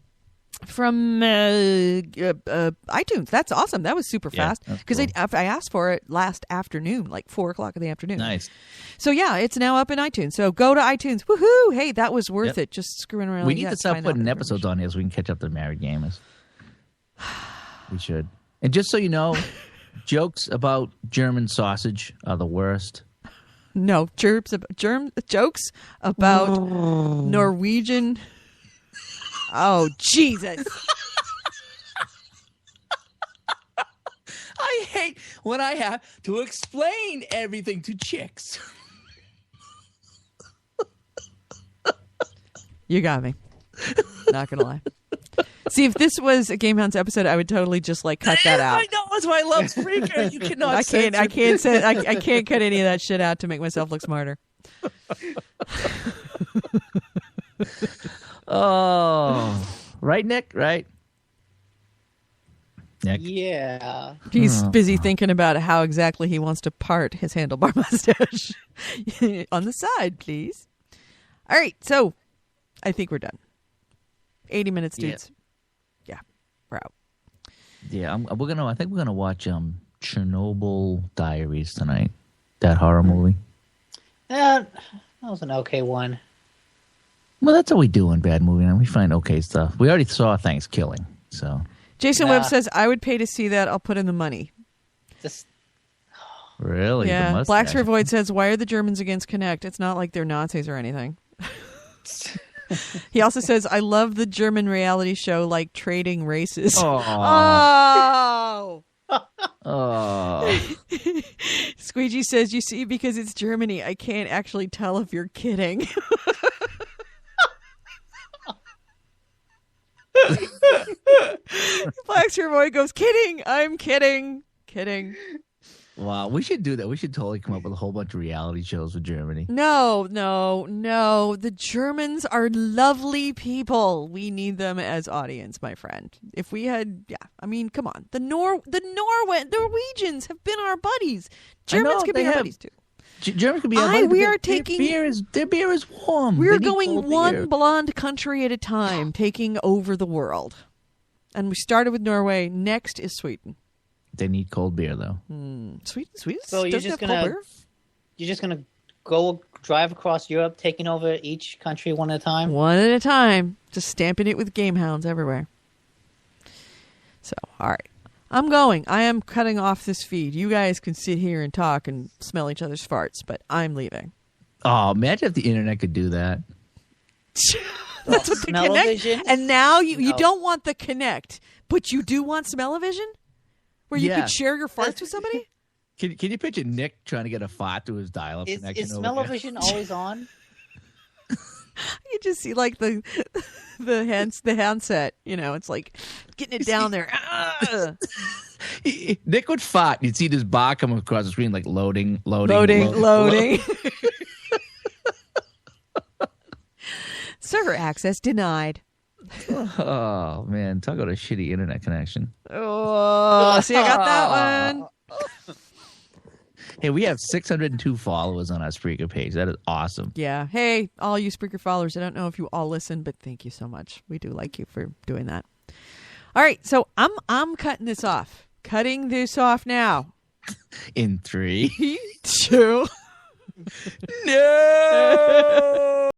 iTunes. That's awesome. That was super fast because cool. I asked for it last afternoon, like 4:00 in the afternoon. Nice. So yeah, it's now up in iTunes. So go to iTunes. Woohoo! Hey, that was worth it. Just screwing around. We need to start putting episodes on here so we can catch up to Married Gamers. We should. And just so you know, jokes about German sausage are the worst. No, jokes about Norwegian. Oh, Jesus. I hate when I have to explain everything to chicks. You got me. Not gonna lie. See, if this was a Game Hounds episode, I would totally just like cut that out. I know, that's why I love Spreaker. You cannot. I can't cut any of that shit out to make myself look smarter. Oh, right, Nick. Right, Nick. Yeah. He's busy thinking about how exactly he wants to part his handlebar mustache. On the side, please. All right, so I think we're done. 80 minutes, dudes. Yeah, we're out. Yeah, I think we're gonna watch Chernobyl Diaries tonight. That horror movie. That was an okay one. Well, that's how we do in bad movie. We find okay stuff. We already saw Thanksgiving, so. Jason Webb says, I would pay to see that. I'll put in the money. Just Really? Yeah. Blacksford Void says, why are the Germans against Connect? It's not like they're Nazis or anything. He also says, I love the German reality show like Trading Races. Oh! Oh. Squeegee says, you see, because it's Germany, I can't actually tell if you're kidding. Blacksford Boy goes, kidding, I'm kidding. Wow, we should do that. We should totally come up with a whole bunch of reality shows for Germany. No. The Germans are lovely people. We need them as audience, my friend. If we had, come on. The Norwegians have been our buddies. Germans could be our buddies too. Germans could be our buddies. We are taking their beer is warm. We're going one blonde country at a time, taking over the world. And we started with Norway. Next is Sweden. They need cold beer though. Sweden. So you're just gonna go drive across Europe, taking over each country one at a time. One at a time, just stamping it with Game Hounds everywhere. So, all right, I'm going. I am cutting off this feed. You guys can sit here and talk and smell each other's farts, but I'm leaving. Oh, imagine if the internet could do that. That's what the Smell-o-vision? Connect. And now you don't want the Connect, but you do want Smell-o-vision? Where you could share your farts with somebody? Can you picture Nick trying to get a fart through his dial-up connection? Is Smell-o-vision always on? You just see like the handset. You know, it's like getting it down there. Nick would fart. You'd see this bar come across the screen like loading. Server access denied. Oh man, talk about a shitty internet connection. Oh, see, I got that one. Hey, we have 602 followers on our Spreaker page. That is awesome. Yeah. Hey, all you Spreaker followers. I don't know if you all listen, but thank you so much. We do like you for doing that. All right, so I'm cutting this off. Cutting this off now. In 3, 2. No.